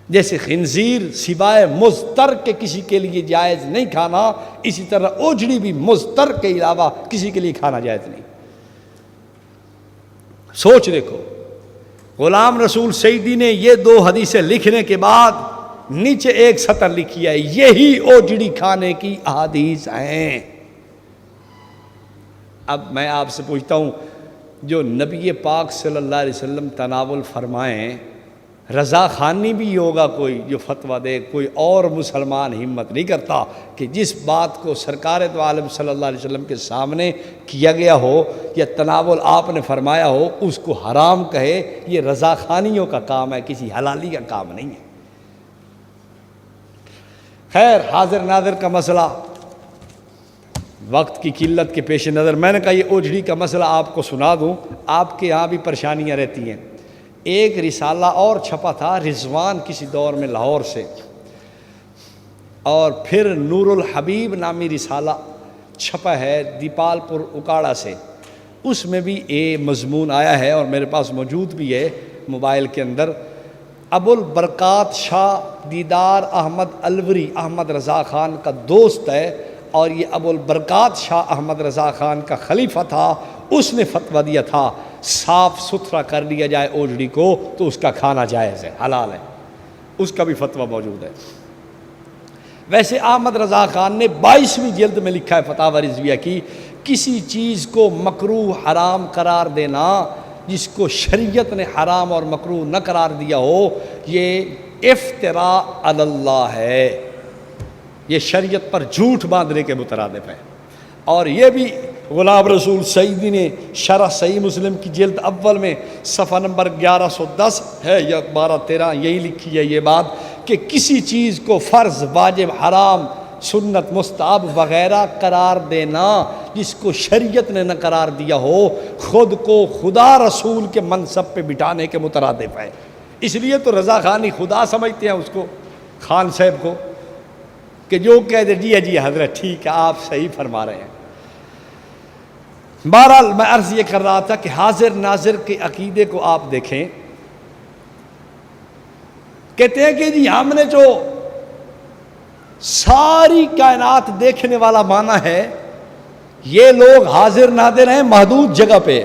جیسے خنزیر سوائے مضطر کے کسی کے لیے جائز نہیں کھانا، اسی طرح اوجھڑی بھی مضطر کے علاوہ کسی کے لیے کھانا جائز نہیں۔ سوچ دیکھو، غلام رسول سعیدی نے یہ 2 حدیثیں لکھنے کے بعد نیچے ایک سطر لکھی ہے، یہی اوجھڑی کھانے کی احادیث ہیں۔ اب میں آپ سے پوچھتا ہوں، جو نبی پاک صلی اللہ علیہ وسلم تناول فرمائیں، رضا خانی بھی ہوگا کوئی جو فتویٰ دے، کوئی اور مسلمان ہمت نہیں کرتا کہ جس بات کو سرکار دو عالم صلی اللہ علیہ وسلم کے سامنے کیا گیا ہو یا تناول آپ نے فرمایا ہو اس کو حرام کہے۔ یہ رضا خانیوں کا کام ہے، کسی حلالی کا کام نہیں ہے۔ خیر، حاضر ناظر کا مسئلہ، وقت کی قلت کے پیش نظر میں نے کہا یہ اوجھڑی کا مسئلہ آپ کو سنا دوں، آپ کے یہاں بھی پریشانیاں رہتی ہیں۔ ایک رسالہ اور چھپا تھا رضوان کسی دور میں لاہور سے، اور پھر نور الحبیب نامی رسالہ چھپا ہے دیپال پور اکاڑا سے، اس میں بھی مضمون آیا ہے اور میرے پاس موجود بھی ہے موبائل کے اندر۔ ابو البرکات شاہ دیدار احمد الوری احمد رضا خان کا دوست ہے، اور یہ ابو البرکات شاہ احمد رضا خان کا خلیفہ تھا، اس نے فتویٰ دیا تھا صاف ستھرا کر لیا جائے اوجھڑی کو تو اس کا کھانا جائز ہے، حلال ہے، اس کا بھی فتویٰ موجود ہے۔ ویسے احمد رضا خان نے 22ویں جلد میں لکھا ہے فتاوی رضویہ کی، کسی چیز کو مکروہ حرام قرار دینا جس کو شریعت نے حرام اور مکروہ نہ قرار دیا ہو، یہ افتراء علی اللہ ہے، یہ شریعت پر جھوٹ باندھنے کے مترادف ہے۔ اور یہ بھی غلام رسول سعیدی نے شرح صحیح مسلم کی جلد اول میں صفحہ نمبر 1110 ہے یا 1213 یہی لکھی ہے یہ بات کہ کسی چیز کو فرض، واجب، حرام، سنت، مستحب وغیرہ قرار دینا جس کو شریعت نے نہ قرار دیا ہو، خود کو خدا رسول کے منصب پہ بٹھانے کے مترادف ہے۔ اس لیے تو رضا خانی خدا سمجھتے ہیں اس کو، خان صاحب کو، کہ جو کہہ دے جی حضرت ٹھیک ہے آپ صحیح فرما رہے ہیں۔ بہرحال میں عرض یہ کر رہا تھا کہ حاضر ناظر کے عقیدے کو آپ دیکھیں، کہتے ہیں کہ جی ہم نے جو ساری کائنات دیکھنے والا مانا ہے، یہ لوگ حاضر ناظر ہیں محدود جگہ پہ،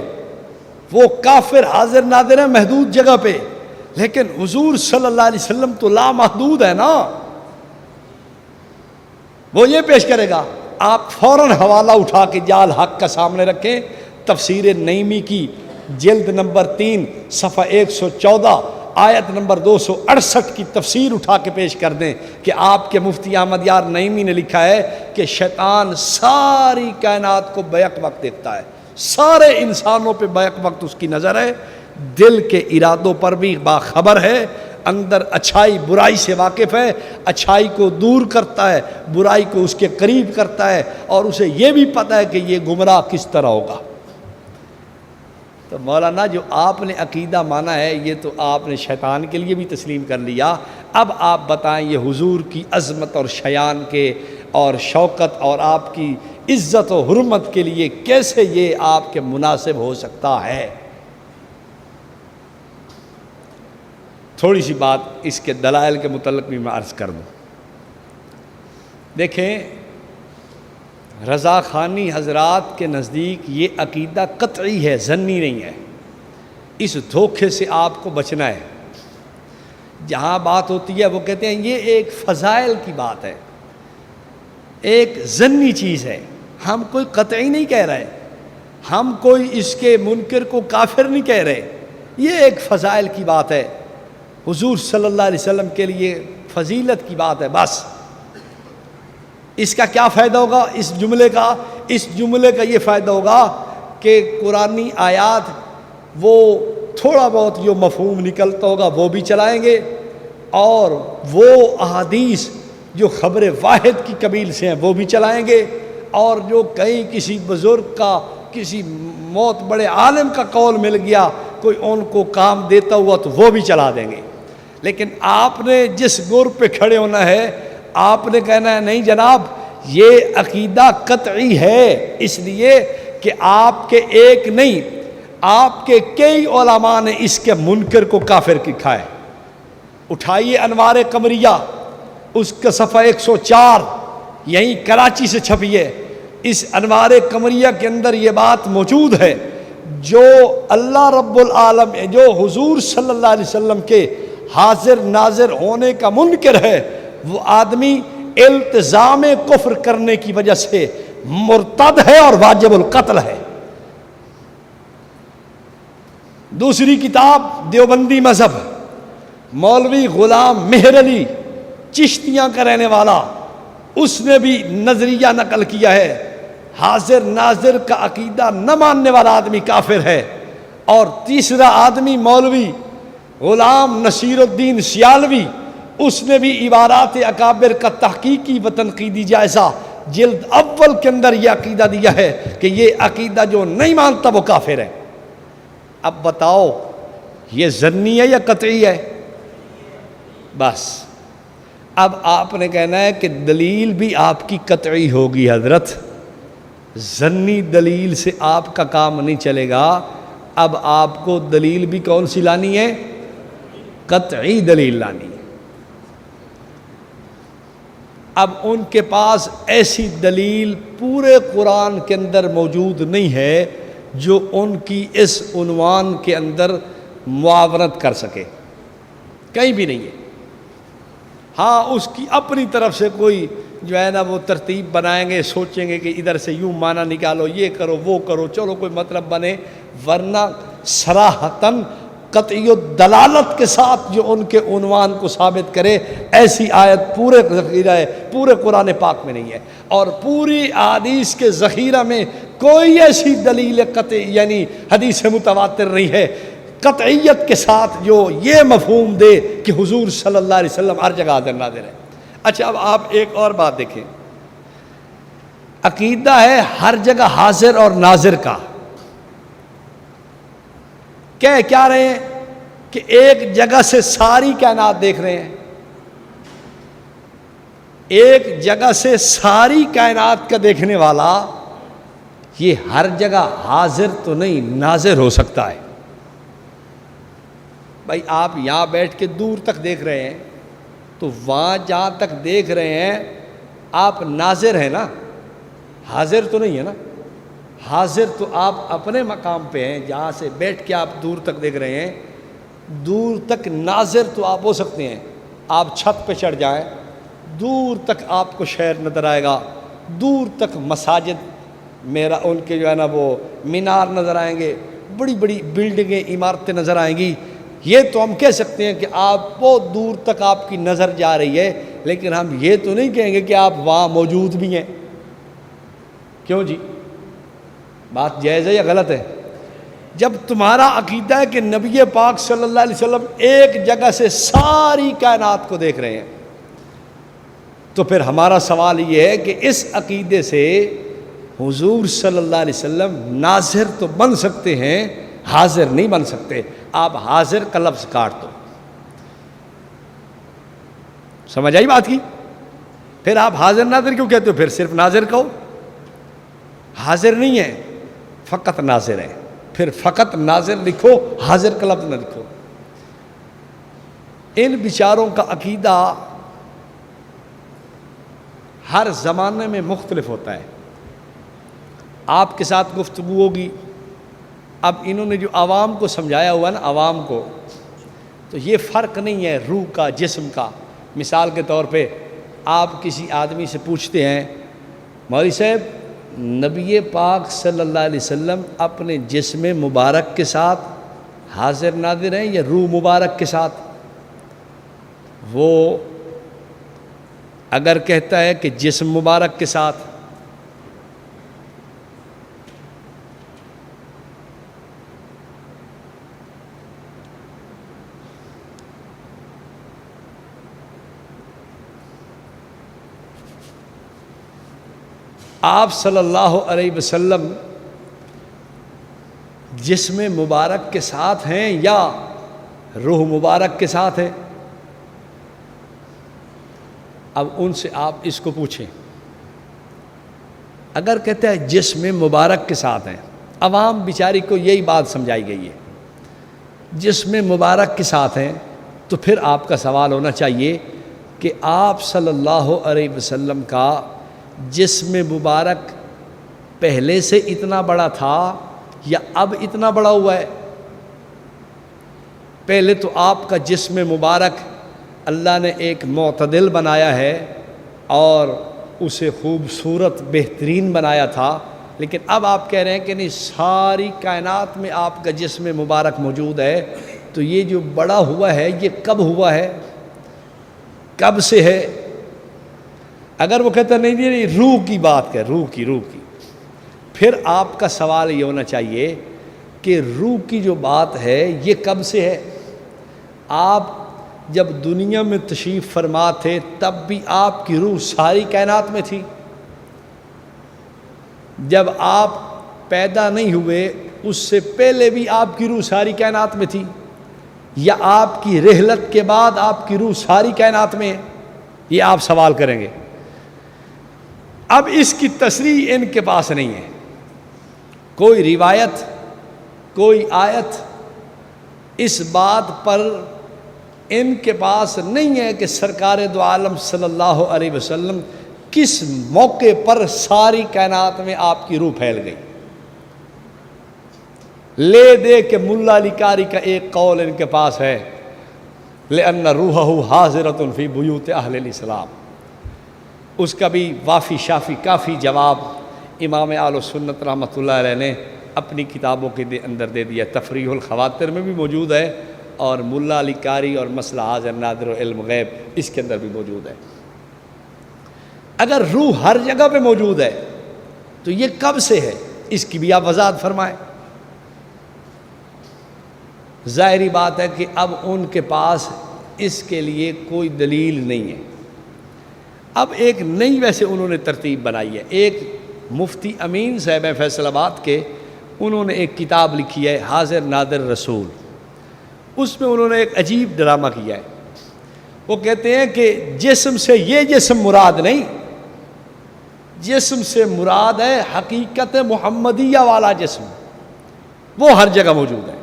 وہ کافر حاضر ناظر ہیں محدود جگہ پہ، لیکن حضور صلی اللہ علیہ وسلم تو لامحدود ہے نا، وہ یہ پیش کرے گا۔ آپ فوراً حوالہ اٹھا کے جال حق کا سامنے رکھیں، تفسیر نعیمی کی جلد نمبر 3 صفحہ 114 آیت نمبر 268 کی تفسیر اٹھا کے پیش کر دیں کہ آپ کے مفتی احمد یار نعیمی نے لکھا ہے کہ شیطان ساری کائنات کو بیک وقت دیکھتا ہے، سارے انسانوں پہ بیک وقت اس کی نظر ہے، دل کے ارادوں پر بھی باخبر ہے، اندر اچھائی برائی سے واقف ہے، اچھائی کو دور کرتا ہے، برائی کو اس کے قریب کرتا ہے، اور اسے یہ بھی پتہ ہے کہ یہ گمراہ کس طرح ہوگا۔ تو مولانا جو آپ نے عقیدہ مانا ہے یہ تو آپ نے شیطان کے لیے بھی تسلیم کر لیا، اب آپ بتائیں یہ حضور کی عظمت اور شیان کے اور شوکت اور آپ کی عزت و حرمت کے لیے کیسے یہ آپ کے مناسب ہو سکتا ہے؟ تھوڑی سی بات اس کے دلائل کے متعلق بھی میں عرض کر دوں۔ دیکھیں، رضا خانی حضرات کے نزدیک یہ عقیدہ قطعی ہے، ظنی نہیں ہے، اس دھوکے سے آپ کو بچنا ہے۔ جہاں بات ہوتی ہے وہ کہتے ہیں یہ ایک فضائل کی بات ہے، ایک ظنی چیز ہے، ہم کوئی قطعی نہیں کہہ رہے، ہم کوئی اس کے منکر کو کافر نہیں کہہ رہے، یہ ایک فضائل کی بات ہے۔ حضور صلی اللہ علیہ وسلم کے لیے فضیلت کی بات ہے بس۔ اس کا کیا فائدہ ہوگا اس جملے کا یہ فائدہ ہوگا کہ قرآنی آیات وہ تھوڑا بہت جو مفہوم نکلتا ہوگا وہ بھی چلائیں گے، اور وہ احادیث جو خبر واحد کی قبیل سے ہیں وہ بھی چلائیں گے، اور جو کہیں کسی بزرگ کا، کسی موت بڑے عالم کا قول مل گیا، کوئی ان کو کام دیتا ہوا تو وہ بھی چلا دیں گے۔ لیکن آپ نے جس گر پہ کھڑے ہونا ہے، آپ نے کہنا ہے نہیں جناب یہ عقیدہ قطعی ہے، اس لیے کہ آپ کے ایک نہیں، آپ کے کئی علماء نے اس کے منکر کو کافر لکھا ہے۔ اٹھائیے انوار قمریہ، اس کا صفحہ 104 یہیں کراچی سے چھپی ہے۔ اس انوار قمریہ کے اندر یہ بات موجود ہے، جو اللہ رب العالم جو حضور صلی اللہ علیہ وسلم کے حاضر ناظر ہونے کا منکر ہے، وہ آدمی التزام کفر کرنے کی وجہ سے مرتد ہے اور واجب القتل ہے۔ دوسری کتاب دیوبندی مذہب، مولوی غلام مہر علی چشتیاں کا رہنے والا، اس نے بھی نظریہ نقل کیا ہے حاضر ناظر کا عقیدہ نہ ماننے والا آدمی کافر ہے۔ اور تیسرا آدمی مولوی غلام نصیر الدین سیالوی، اس نے بھی عبارات اکابر کا تحقیقی و تنقیدی جائزہ جلد اول کے اندر یہ عقیدہ دیا ہے کہ یہ عقیدہ جو نہیں مانتا وہ کافر ہے۔ اب بتاؤ یہ ظنی ہے یا قطعی ہے؟ بس اب آپ نے کہنا ہے کہ دلیل بھی آپ کی قطعی ہوگی حضرت، ظنی دلیل سے آپ کا کام نہیں چلے گا۔ اب آپ کو دلیل بھی کون سی لانی ہے؟ قطعی دلیل لانی ہے۔ اب ان کے پاس ایسی دلیل پورے قرآن کے اندر موجود نہیں ہے جو ان کی اس عنوان کے اندر معاونت کر سکے، کہیں بھی نہیں ہے۔ ہاں اس کی اپنی طرف سے کوئی جو ہے نا وہ ترتیب بنائیں گے، سوچیں گے کہ ادھر سے یوں معنی نکالو، یہ کرو وہ کرو، چلو کوئی مطلب بنے، ورنہ صراحتاً قطعی دلالت کے ساتھ جو ان کے عنوان کو ثابت کرے ایسی آیت پورے ذخیرہ ہے، پورے قرآن پاک میں نہیں ہے، اور پوری احادیث کے ذخیرہ میں کوئی ایسی دلیل قطعی یعنی حدیث متواتر نہیں ہے قطعیت کے ساتھ جو یہ مفہوم دے کہ حضور صلی اللہ علیہ وسلم ہر جگہ حاضر ناظر ہے۔ اچھا اب آپ ایک اور بات دیکھیں، عقیدہ ہے ہر جگہ حاضر اور ناظر کا، کہہ کیا رہے ہیں کہ ایک جگہ سے ساری کائنات دیکھ رہے ہیں، ایک جگہ سے ساری کائنات کا دیکھنے والا یہ ہر جگہ حاضر تو نہیں ناظر ہو سکتا ہے۔ بھائی آپ یہاں بیٹھ کے دور تک دیکھ رہے ہیں تو وہاں جہاں تک دیکھ رہے ہیں آپ ناظر ہیں نا، حاضر تو نہیں ہے نا۔ حاضر تو آپ اپنے مقام پہ ہیں جہاں سے بیٹھ کے آپ دور تک دیکھ رہے ہیں، دور تک ناظر تو آپ ہو سکتے ہیں۔ آپ چھت پہ چڑھ جائیں، دور تک آپ کو شہر نظر آئے گا، دور تک مساجد میرا ان کے جو ہے نا وہ مینار نظر آئیں گے، بڑی بڑی بلڈنگیں عمارتیں نظر آئیں گی۔ یہ تو ہم کہہ سکتے ہیں کہ آپ بہت دور تک آپ کی نظر جا رہی ہے، لیکن ہم یہ تو نہیں کہیں گے کہ آپ وہاں موجود بھی ہیں۔ کیوں جی؟ بات جائز ہے یا غلط ہے؟ جب تمہارا عقیدہ ہے کہ نبی پاک صلی اللہ علیہ وسلم ایک جگہ سے ساری کائنات کو دیکھ رہے ہیں، تو پھر ہمارا سوال یہ ہے کہ اس عقیدے سے حضور صلی اللہ علیہ وسلم ناظر تو بن سکتے ہیں، حاضر نہیں بن سکتے۔ آپ حاضر کا لفظ کاٹ دو، سمجھ آئی بات کی؟ پھر آپ حاضر ناظر کیوں کہتے ہو؟ پھر صرف ناظر کہو، حاضر نہیں ہے فقط ناظر ہے، پھر فقط ناظر لکھو، حاضر کا لفظ نہ لکھو۔ ان بیچاروں کا عقیدہ ہر زمانے میں مختلف ہوتا ہے۔ آپ کے ساتھ گفتگو ہوگی، اب انہوں نے جو عوام کو سمجھایا ہوا نا، عوام کو، تو یہ فرق نہیں ہے روح کا جسم کا۔ مثال کے طور پہ آپ کسی آدمی سے پوچھتے ہیں، مولوی صاحب نبی پاک صلی اللہ علیہ وسلم اپنے جسم مبارک کے ساتھ حاضر ناظر ہیں یا روح مبارک کے ساتھ؟ وہ اگر کہتا ہے کہ جسم مبارک کے ساتھ، آپ صلی اللہ علیہ وسلم جسم مبارک کے ساتھ ہیں یا روح مبارک کے ساتھ ہیں؟ اب ان سے آپ اس کو پوچھیں۔ اگر کہتے ہیں جسم مبارک کے ساتھ ہیں، عوام بیچاری کو یہی بات سمجھائی گئی ہے، جسم مبارک کے ساتھ ہیں، تو پھر آپ کا سوال ہونا چاہیے کہ آپ صلی اللہ علیہ وسلم کا جسم مبارک پہلے سے اتنا بڑا تھا یا اب اتنا بڑا ہوا ہے؟ پہلے تو آپ کا جسم مبارک اللہ نے ایک معتدل بنایا ہے اور اسے خوبصورت بہترین بنایا تھا، لیکن اب آپ کہہ رہے ہیں کہ نہیں، ساری کائنات میں آپ کا جسم مبارک موجود ہے، تو یہ جو بڑا ہوا ہے یہ کب ہوا ہے، کب سے ہے؟ اگر وہ کہتا نہیں روح کی بات کر، روح کی، پھر آپ کا سوال یہ ہونا چاہیے کہ روح کی جو بات ہے یہ کب سے ہے؟ آپ جب دنیا میں تشریف فرما تھے تب بھی آپ کی روح ساری کائنات میں تھی، جب آپ پیدا نہیں ہوئے اس سے پہلے بھی آپ کی روح ساری کائنات میں تھی، یا آپ کی رحلت کے بعد آپ کی روح ساری کائنات میں ہے؟ یہ آپ سوال کریں گے۔ اب اس کی تصریح ان کے پاس نہیں ہے، کوئی روایت، کوئی آیت اس بات پر ان کے پاس نہیں ہے کہ سرکار دو عالم صلی اللہ علیہ وسلم کس موقع پر ساری کائنات میں آپ کی روح پھیل گئی۔ لے دے کہ ملا علی قاری کا ایک قول ان کے پاس ہے، لِأَنَّ رُوحَهُ حَاضِرَةٌ فِي بُيُوتِ أَهْلِ الْإِسْلَامِ، اس کا بھی وافی شافی کافی جواب امام اہل سنت رحمۃ اللہ علیہ نے اپنی کتابوں کے اندر دے دیا۔ تفریح الخواطر میں بھی موجود ہے، اور ملا علی قاری اور مسئلہ حاضر نادر و علم غیب اس کے اندر بھی موجود ہے۔ اگر روح ہر جگہ پہ موجود ہے تو یہ کب سے ہے، اس کی بھی آپ وضاحت فرمائیں۔ ظاہری بات ہے کہ اب ان کے پاس اس کے لیے کوئی دلیل نہیں ہے۔ اب ایک نئی ویسے انہوں نے ترتیب بنائی ہے، ایک مفتی امین صاحب ہیں فیصل آباد کے، انہوں نے ایک کتاب لکھی ہے حاضر نادر رسول، اس میں انہوں نے ایک عجیب ڈرامہ کیا ہے۔ وہ کہتے ہیں کہ جسم سے یہ جسم مراد نہیں، جسم سے مراد ہے حقیقت محمدیہ والا جسم، وہ ہر جگہ موجود ہے۔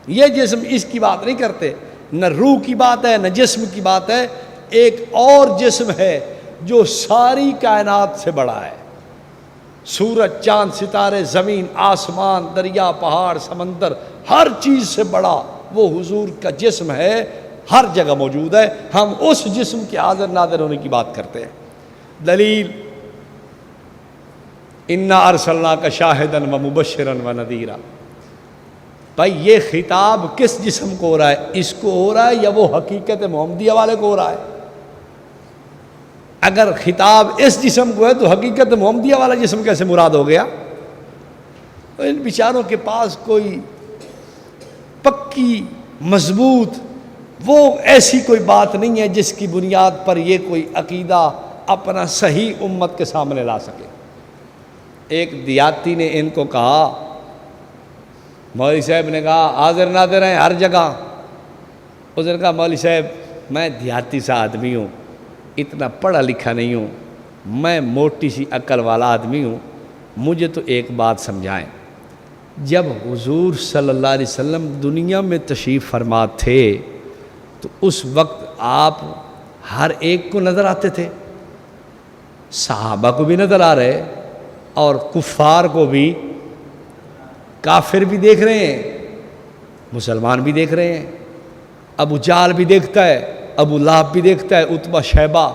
یہ جسم اس کی بات نہیں کرتے، نہ روح کی بات ہے نہ جسم کی بات ہے، ایک اور جسم ہے جو ساری کائنات سے بڑا ہے، سورج، چاند، ستارے، زمین، آسمان، دریا، پہاڑ، سمندر، ہر چیز سے بڑا وہ حضور کا جسم ہے، ہر جگہ موجود ہے۔ ہم اس جسم کے حاضر نادر ہونے کی بات کرتے ہیں۔ دلیل، انا ارسلناک شاہدا و مبشرا و نذیرا۔ بھائی یہ خطاب کس جسم کو ہو رہا ہے؟ اس کو ہو رہا ہے یا وہ حقیقت محمدیہ والے کو ہو رہا ہے؟ اگر خطاب اس جسم کو ہے تو حقیقت محمدیہ والا جسم کیسے مراد ہو گیا؟ تو ان بیچاروں کے پاس کوئی پکی مضبوط وہ ایسی کوئی بات نہیں ہے جس کی بنیاد پر یہ کوئی عقیدہ اپنا صحیح امت کے سامنے لا سکے۔ ایک دیہاتی نے ان کو کہا، مولوی صاحب نے کہا حاضر نادر ہیں ہر جگہ۔ اس نے کہا مولوی صاحب میں دیہاتی سا آدمی ہوں، اتنا پڑھا لکھا نہیں ہوں، میں موٹی سی عقل والا آدمی ہوں، مجھے تو ایک بات سمجھائیں، جب حضور صلی اللہ علیہ وسلم دنیا میں تشریف فرما تھے تو اس وقت آپ ہر ایک کو نظر آتے تھے، صحابہ کو بھی نظر آ رہے اور کفار کو بھی، کافر بھی دیکھ رہے ہیں، مسلمان بھی دیکھ رہے ہیں، ابو جہل بھی دیکھتا ہے، ابو لہب بھی دیکھتا ہے، عتبہ شیبہ،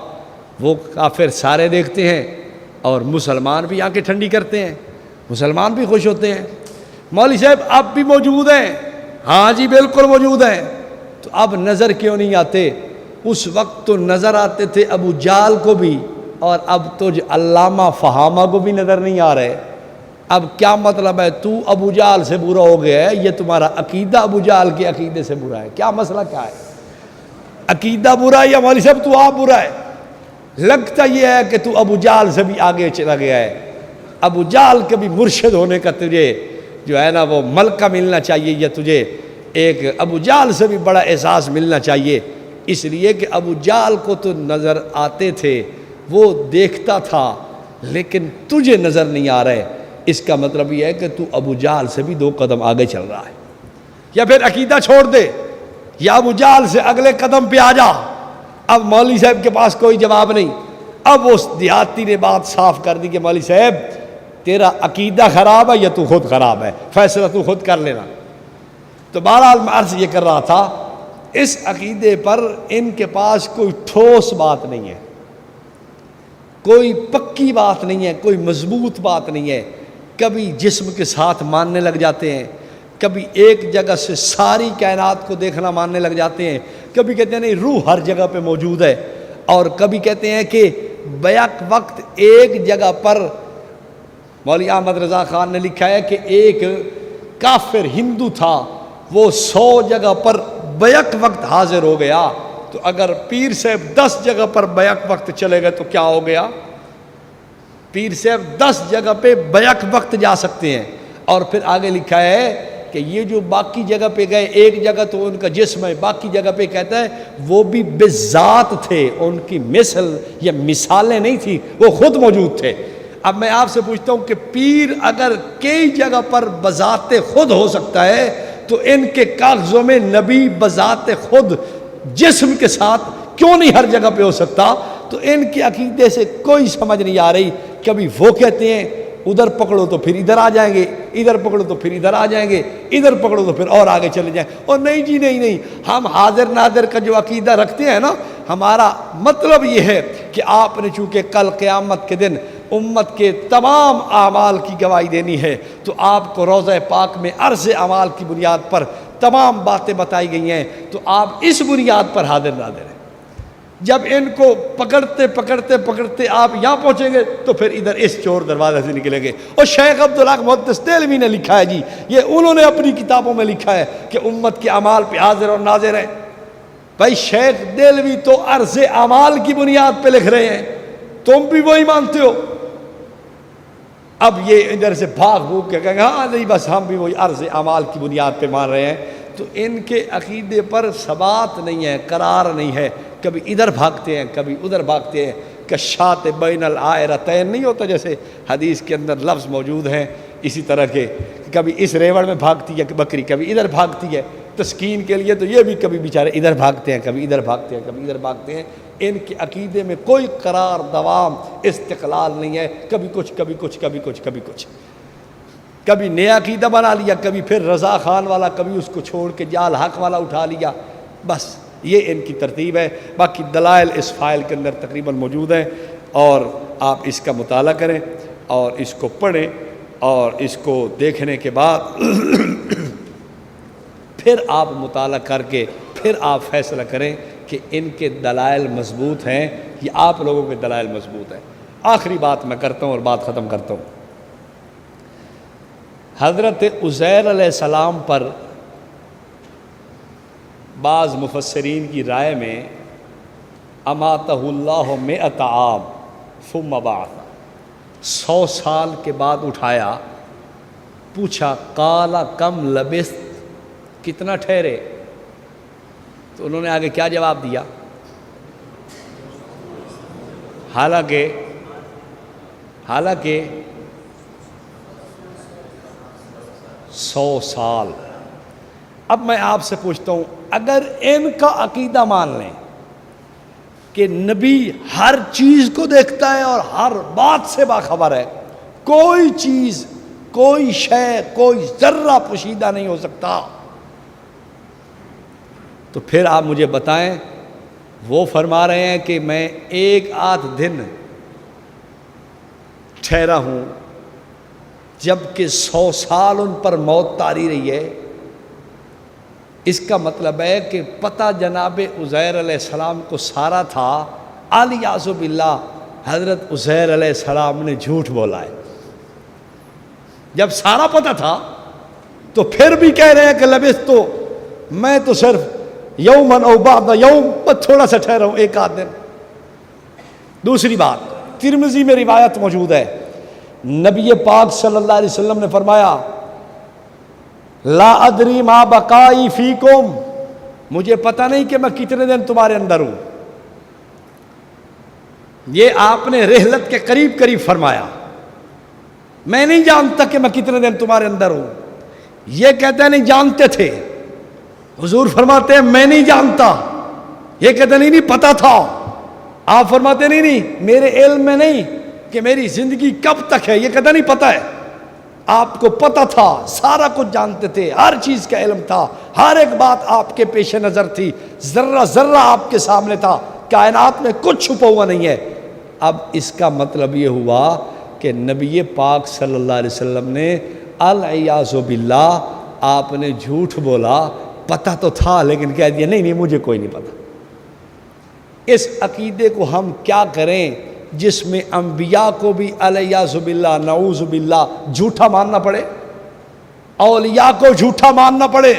وہ کافر سارے دیکھتے ہیں، اور مسلمان بھی آنکھیں ٹھنڈی کرتے ہیں، مسلمان بھی خوش ہوتے ہیں۔ مولوی صاحب اب بھی موجود ہیں؟ ہاں جی بالکل موجود ہیں۔ تو اب نظر کیوں نہیں آتے؟ اس وقت تو نظر آتے تھے ابو جال کو بھی، اور اب تو علامہ فہامہ کو بھی نظر نہیں آ رہے۔ اب کیا مطلب ہے؟ تو ابو جال سے برا ہو گیا ہے، یہ تمہارا عقیدہ ابو جال کے عقیدے سے برا ہے۔ کیا مسئلہ کیا ہے؟ عقیدہ برا ہے یا مولوی صاحب تو آپ برا ہے؟ لگتا یہ ہے کہ تو ابو جال سے بھی آگے چلا گیا ہے۔ ابو جال کے بھی مرشد ہونے کا تجھے جو ہے نا وہ ملکہ ملنا چاہیے، یا تجھے ایک ابو جال سے بھی بڑا احساس ملنا چاہیے، اس لیے کہ ابو جال کو تو نظر آتے تھے، وہ دیکھتا تھا، لیکن تجھے نظر نہیں آ رہے۔ اس کا مطلب یہ ہے کہ تو ابو جال سے بھی 2 قدم آگے چل رہا ہے۔ یا پھر عقیدہ چھوڑ دے، یا ابو جال سے اگلے قدم پہ آ جا۔ اب مولوی صاحب کے پاس کوئی جواب نہیں۔ اب اس دیہاتی نے بات صاف کر دی کہ مولوی صاحب تیرا عقیدہ خراب ہے یا تو خود خراب ہے، فیصلہ تو خود کر لینا۔ تو بہرحال میں عرض یہ کر رہا تھا، اس عقیدے پر ان کے پاس کوئی ٹھوس بات نہیں ہے، کوئی پکی بات نہیں ہے، کوئی مضبوط بات نہیں ہے۔ کبھی جسم کے ساتھ ماننے لگ جاتے ہیں، کبھی ایک جگہ سے ساری کائنات کو دیکھنا ماننے لگ جاتے ہیں، کبھی کہتے ہیں نہیں روح ہر جگہ پہ موجود ہے، اور کبھی کہتے ہیں کہ بیک وقت ایک جگہ پر مولوی احمد رضا خان نے لکھا ہے کہ ایک کافر ہندو تھا، وہ 100 جگہ پر بیک وقت حاضر ہو گیا، تو اگر پیر صاحب 10 جگہ پر بیک وقت چلے گئے تو کیا ہو گیا؟ پیر صاحب 10 جگہ پہ بیک وقت جا سکتے ہیں۔ اور پھر آگے لکھا ہے کہ یہ جو باقی جگہ پہ گئے، ایک جگہ تو ان کا جسم ہے، باقی جگہ پہ کہتا ہے وہ بھی بذات تھے، ان کی مثل یا مثالیں نہیں تھی، وہ خود موجود تھے۔ اب میں آپ سے پوچھتا ہوں کہ پیر اگر کئی جگہ پر بذات خود ہو سکتا ہے تو ان کے کاغذوں میں نبی بذات خود جسم کے ساتھ کیوں نہیں ہر جگہ پہ ہو سکتا؟ تو ان کے عقیدے سے کوئی سمجھ نہیں آ رہی۔ کبھی وہ کہتے ہیں ادھر پکڑو تو پھر ادھر آ جائیں گے، ادھر پکڑو تو پھر ادھر آ جائیں گے، ادھر پکڑو تو پھر اور آگے چلے جائیں۔ اور نہیں جی نہیں، ہم حاضر ناظر کا جو عقیدہ رکھتے ہیں نا، ہمارا مطلب یہ ہے کہ آپ نے چونکہ کل قیامت کے دن امت کے تمام اعمال کی گواہی دینی ہے، تو آپ کو روضہ پاک میں عرض اعمال کی بنیاد پر تمام باتیں بتائی گئی ہیں، تو آپ اس بنیاد پر حاضر ناظر ہیں۔ جب ان کو پکڑتے پکڑتے پکڑتے آپ یہاں پہنچیں گے تو پھر ادھر اس چور دروازے سے نکلیں گے۔ اور شیخ عبدالحق محدث دہلوی نے لکھا ہے جی، یہ انہوں نے اپنی کتابوں میں لکھا ہے کہ امت کے اعمال پہ حاضر اور ناظر ہیں۔ بھائی شیخ دہلوی تو عرض اعمال کی بنیاد پہ لکھ رہے ہیں، تم بھی وہی مانتے ہو۔ اب یہ ادھر سے بھاگ بھوگ کے کہیں گے ہاں نہیں بس ہم بھی وہی عرض اعمال کی بنیاد پہ مان رہے ہیں، تو ان کے عقیدے پر ثبات نہیں ہے، قرار نہیں ہے، کبھی ادھر بھاگتے ہیں کبھی ادھر بھاگتے ہیں۔ کشات بین العائرتین نہیں ہوتا جیسے حدیث کے اندر لفظ موجود ہیں، اسی طرح کے کبھی اس ریوڑ میں بھاگتی ہے بکری، کبھی ادھر بھاگتی ہے تسکین کے لیے، تو یہ بھی کبھی بیچارے ادھر بھاگتے ہیں کبھی ادھر بھاگتے ہیں کبھی ادھر بھاگتے ہیں۔ ان کے عقیدے میں کوئی قرار دوام استقلال نہیں ہے، کبھی کچھ کبھی کچھ کبھی کچھ کبھی کچھ، کبھی نیا عقیدہ بنا لیا، کبھی پھر رضا خان والا، کبھی اس کو چھوڑ کے جال حق والا اٹھا لیا، بس یہ ان کی ترتیب ہے۔ باقی دلائل اس فائل کے اندر تقریباً موجود ہیں، اور آپ اس کا مطالعہ کریں اور اس کو پڑھیں، اور اس کو دیکھنے کے بعد پھر آپ مطالعہ کر کے پھر آپ فیصلہ کریں کہ ان کے دلائل مضبوط ہیں یا آپ لوگوں کے دلائل مضبوط ہیں۔ آخری بات میں کرتا ہوں اور بات ختم کرتا ہوں۔ حضرت عزیر علیہ السلام پر بعض مفسرین کی رائے میں اماتہ اللہ 100 عام ثم بعث، 100 سال کے بعد اٹھایا، پوچھا قال کم لبثت، کتنا ٹھہرے؟ تو انہوں نے آگے کیا جواب دیا؟ حالانکہ 100 سال۔ اب میں آپ سے پوچھتا ہوں، اگر ان کا عقیدہ مان لیں کہ نبی ہر چیز کو دیکھتا ہے اور ہر بات سے باخبر ہے، کوئی چیز کوئی شے کوئی ذرہ پوشیدہ نہیں ہو سکتا، تو پھر آپ مجھے بتائیں، وہ فرما رہے ہیں کہ میں 1 دن ٹھہرا ہوں، جبکہ 100 سال ان پر موت طاری رہی ہے، اس کا مطلب ہے کہ پتہ جناب عزیر علیہ السلام کو سارا تھا، الیاذ باللہ حضرت عزیر علیہ السلام نے جھوٹ بولا ہے۔ جب سارا پتہ تھا تو پھر بھی کہہ رہے ہیں کہ لبثت تو میں تو صرف یومن او بعد یوم، بس تھوڑا سا ٹھہرا ہوں، ایک آدھ دن۔ دوسری بات، ترمذی میں روایت موجود ہے، نبی پاک صلی اللہ علیہ وسلم نے فرمایا لا ادری ما بقائی فیکم، مجھے پتہ نہیں کہ میں کتنے دن تمہارے اندر ہوں۔ یہ آپ نے رحلت کے قریب قریب فرمایا، میں نہیں جانتا کہ میں کتنے دن تمہارے اندر ہوں۔ یہ کہتے ہیں نہیں جانتے تھے، حضور فرماتے ہیں میں نہیں جانتا، یہ کہتے ہیں نہیں پتہ تھا، آپ فرماتے ہیں نہیں میرے علم میں نہیں کہ میری زندگی کب تک ہے، یہ کہتے ہیں نہیں پتہ ہے، آپ کو پتہ تھا، سارا کچھ جانتے تھے، ہر چیز کا علم تھا، ہر ایک بات آپ کے پیش نظر تھی، ذرہ ذرہ آپ کے سامنے تھا، کائنات میں کچھ چھپا ہوا نہیں ہے۔ اب اس کا مطلب یہ ہوا کہ نبی پاک صلی اللہ علیہ وسلم نے الیاذ باللہ آپ نے جھوٹ بولا، پتہ تو تھا لیکن کہہ دیا نہیں مجھے کوئی نہیں پتہ۔ اس عقیدے کو ہم کیا کریں جس میں انبیاء کو بھی الیاذ باللہ نعوذ باللہ جھوٹا ماننا پڑے، اولیاء کو جھوٹا ماننا پڑے۔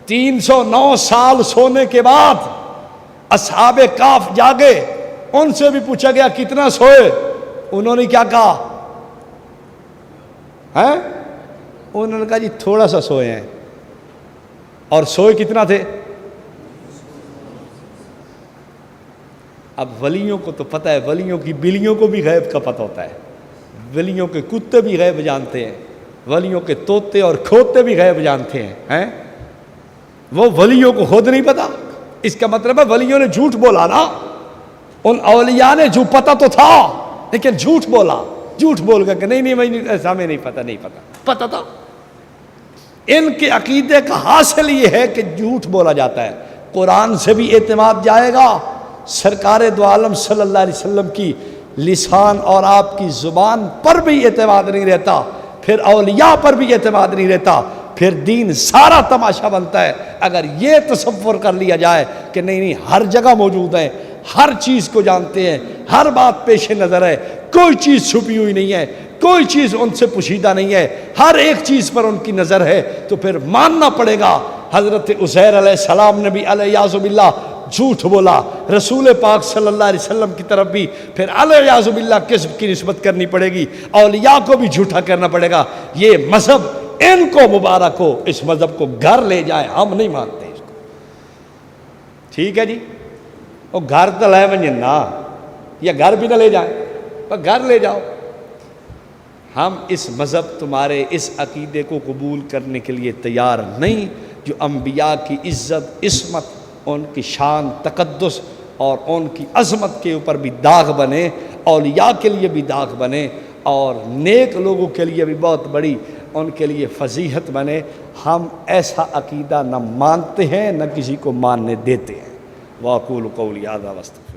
309 سال سونے کے بعد اصحاب کہف جاگے، ان سے بھی پوچھا گیا کتنا سوئے، انہوں نے کیا کہا ہیں؟ انہوں نے کہا جی تھوڑا سا سوئے ہیں، اور سوئے کتنا تھے؟ اب ولیوں کو تو پتہ ہے، ولیوں کی بلیوں کو بھی غیب کا پتہ ہوتا ہے، ولیوں کے کتے بھی غیب جانتے ہیں، ولیوں کے طوطے اور کھوتے بھی غیب جانتے ہیں، وہ ولیوں کو خود نہیں پتہ۔ اس کا مطلب ہے ولیوں نے جھوٹ بولا نا، ان اولیاء نے جو پتہ تو تھا لیکن جھوٹ بولا، جھوٹ بول کر کہ نہیں ایسا ہمیں نہیں پتہ، نہیں پتہ تھا۔ ان کے عقیدے کا حاصل یہ ہے کہ جھوٹ بولا جاتا ہے۔ قرآن سے بھی اعتماد جائے گا، سرکار دو عالم صلی اللہ علیہ وسلم کی لسان اور آپ کی زبان پر بھی اعتماد نہیں رہتا، پھر اولیاء پر بھی اعتماد نہیں رہتا، پھر دین سارا تماشا بنتا ہے۔ اگر یہ تصور کر لیا جائے کہ نہیں ہر جگہ موجود ہیں، ہر چیز کو جانتے ہیں، ہر بات پیش نظر ہے، کوئی چیز چھپی ہوئی نہیں ہے، کوئی چیز ان سے پوشیدہ نہیں ہے، ہر ایک چیز پر ان کی نظر ہے، تو پھر ماننا پڑے گا حضرت عزیر علیہ السلام نے بھی الیاذ باللہ جھوٹ بولا، رسول پاک صلی اللہ علیہ وسلم کی طرف بھی پھر الیاذ باللہ کذب کی نسبت کرنی پڑے گی، اولیاء کو بھی جھوٹا کرنا پڑے گا۔ یہ مذہب ان کو مبارک ہو، اس مذہب کو گھر لے جائے، ہم نہیں مانتے اس کو۔ ٹھیک ہے جی، وہ گھر تو لے ونجن نا، یا گھر بھی نہ لے جائیں، پر گھر لے جاؤ۔ ہم اس مذہب تمہارے اس عقیدے کو قبول کرنے کے لیے تیار نہیں جو انبیاء کی عزت، عصمت، ان کی شان، تقدس اور ان کی عظمت کے اوپر بھی داغ بنے، اولیاء کے لیے بھی داغ بنے، اور نیک لوگوں کے لیے بھی بہت بڑی ان کے لیے فضیحت بنے۔ ہم ایسا عقیدہ نہ مانتے ہیں نہ کسی کو ماننے دیتے ہیں۔ وَأَقُولُ قَوْلِي هَذَا وَأَسْتَغْفِرُ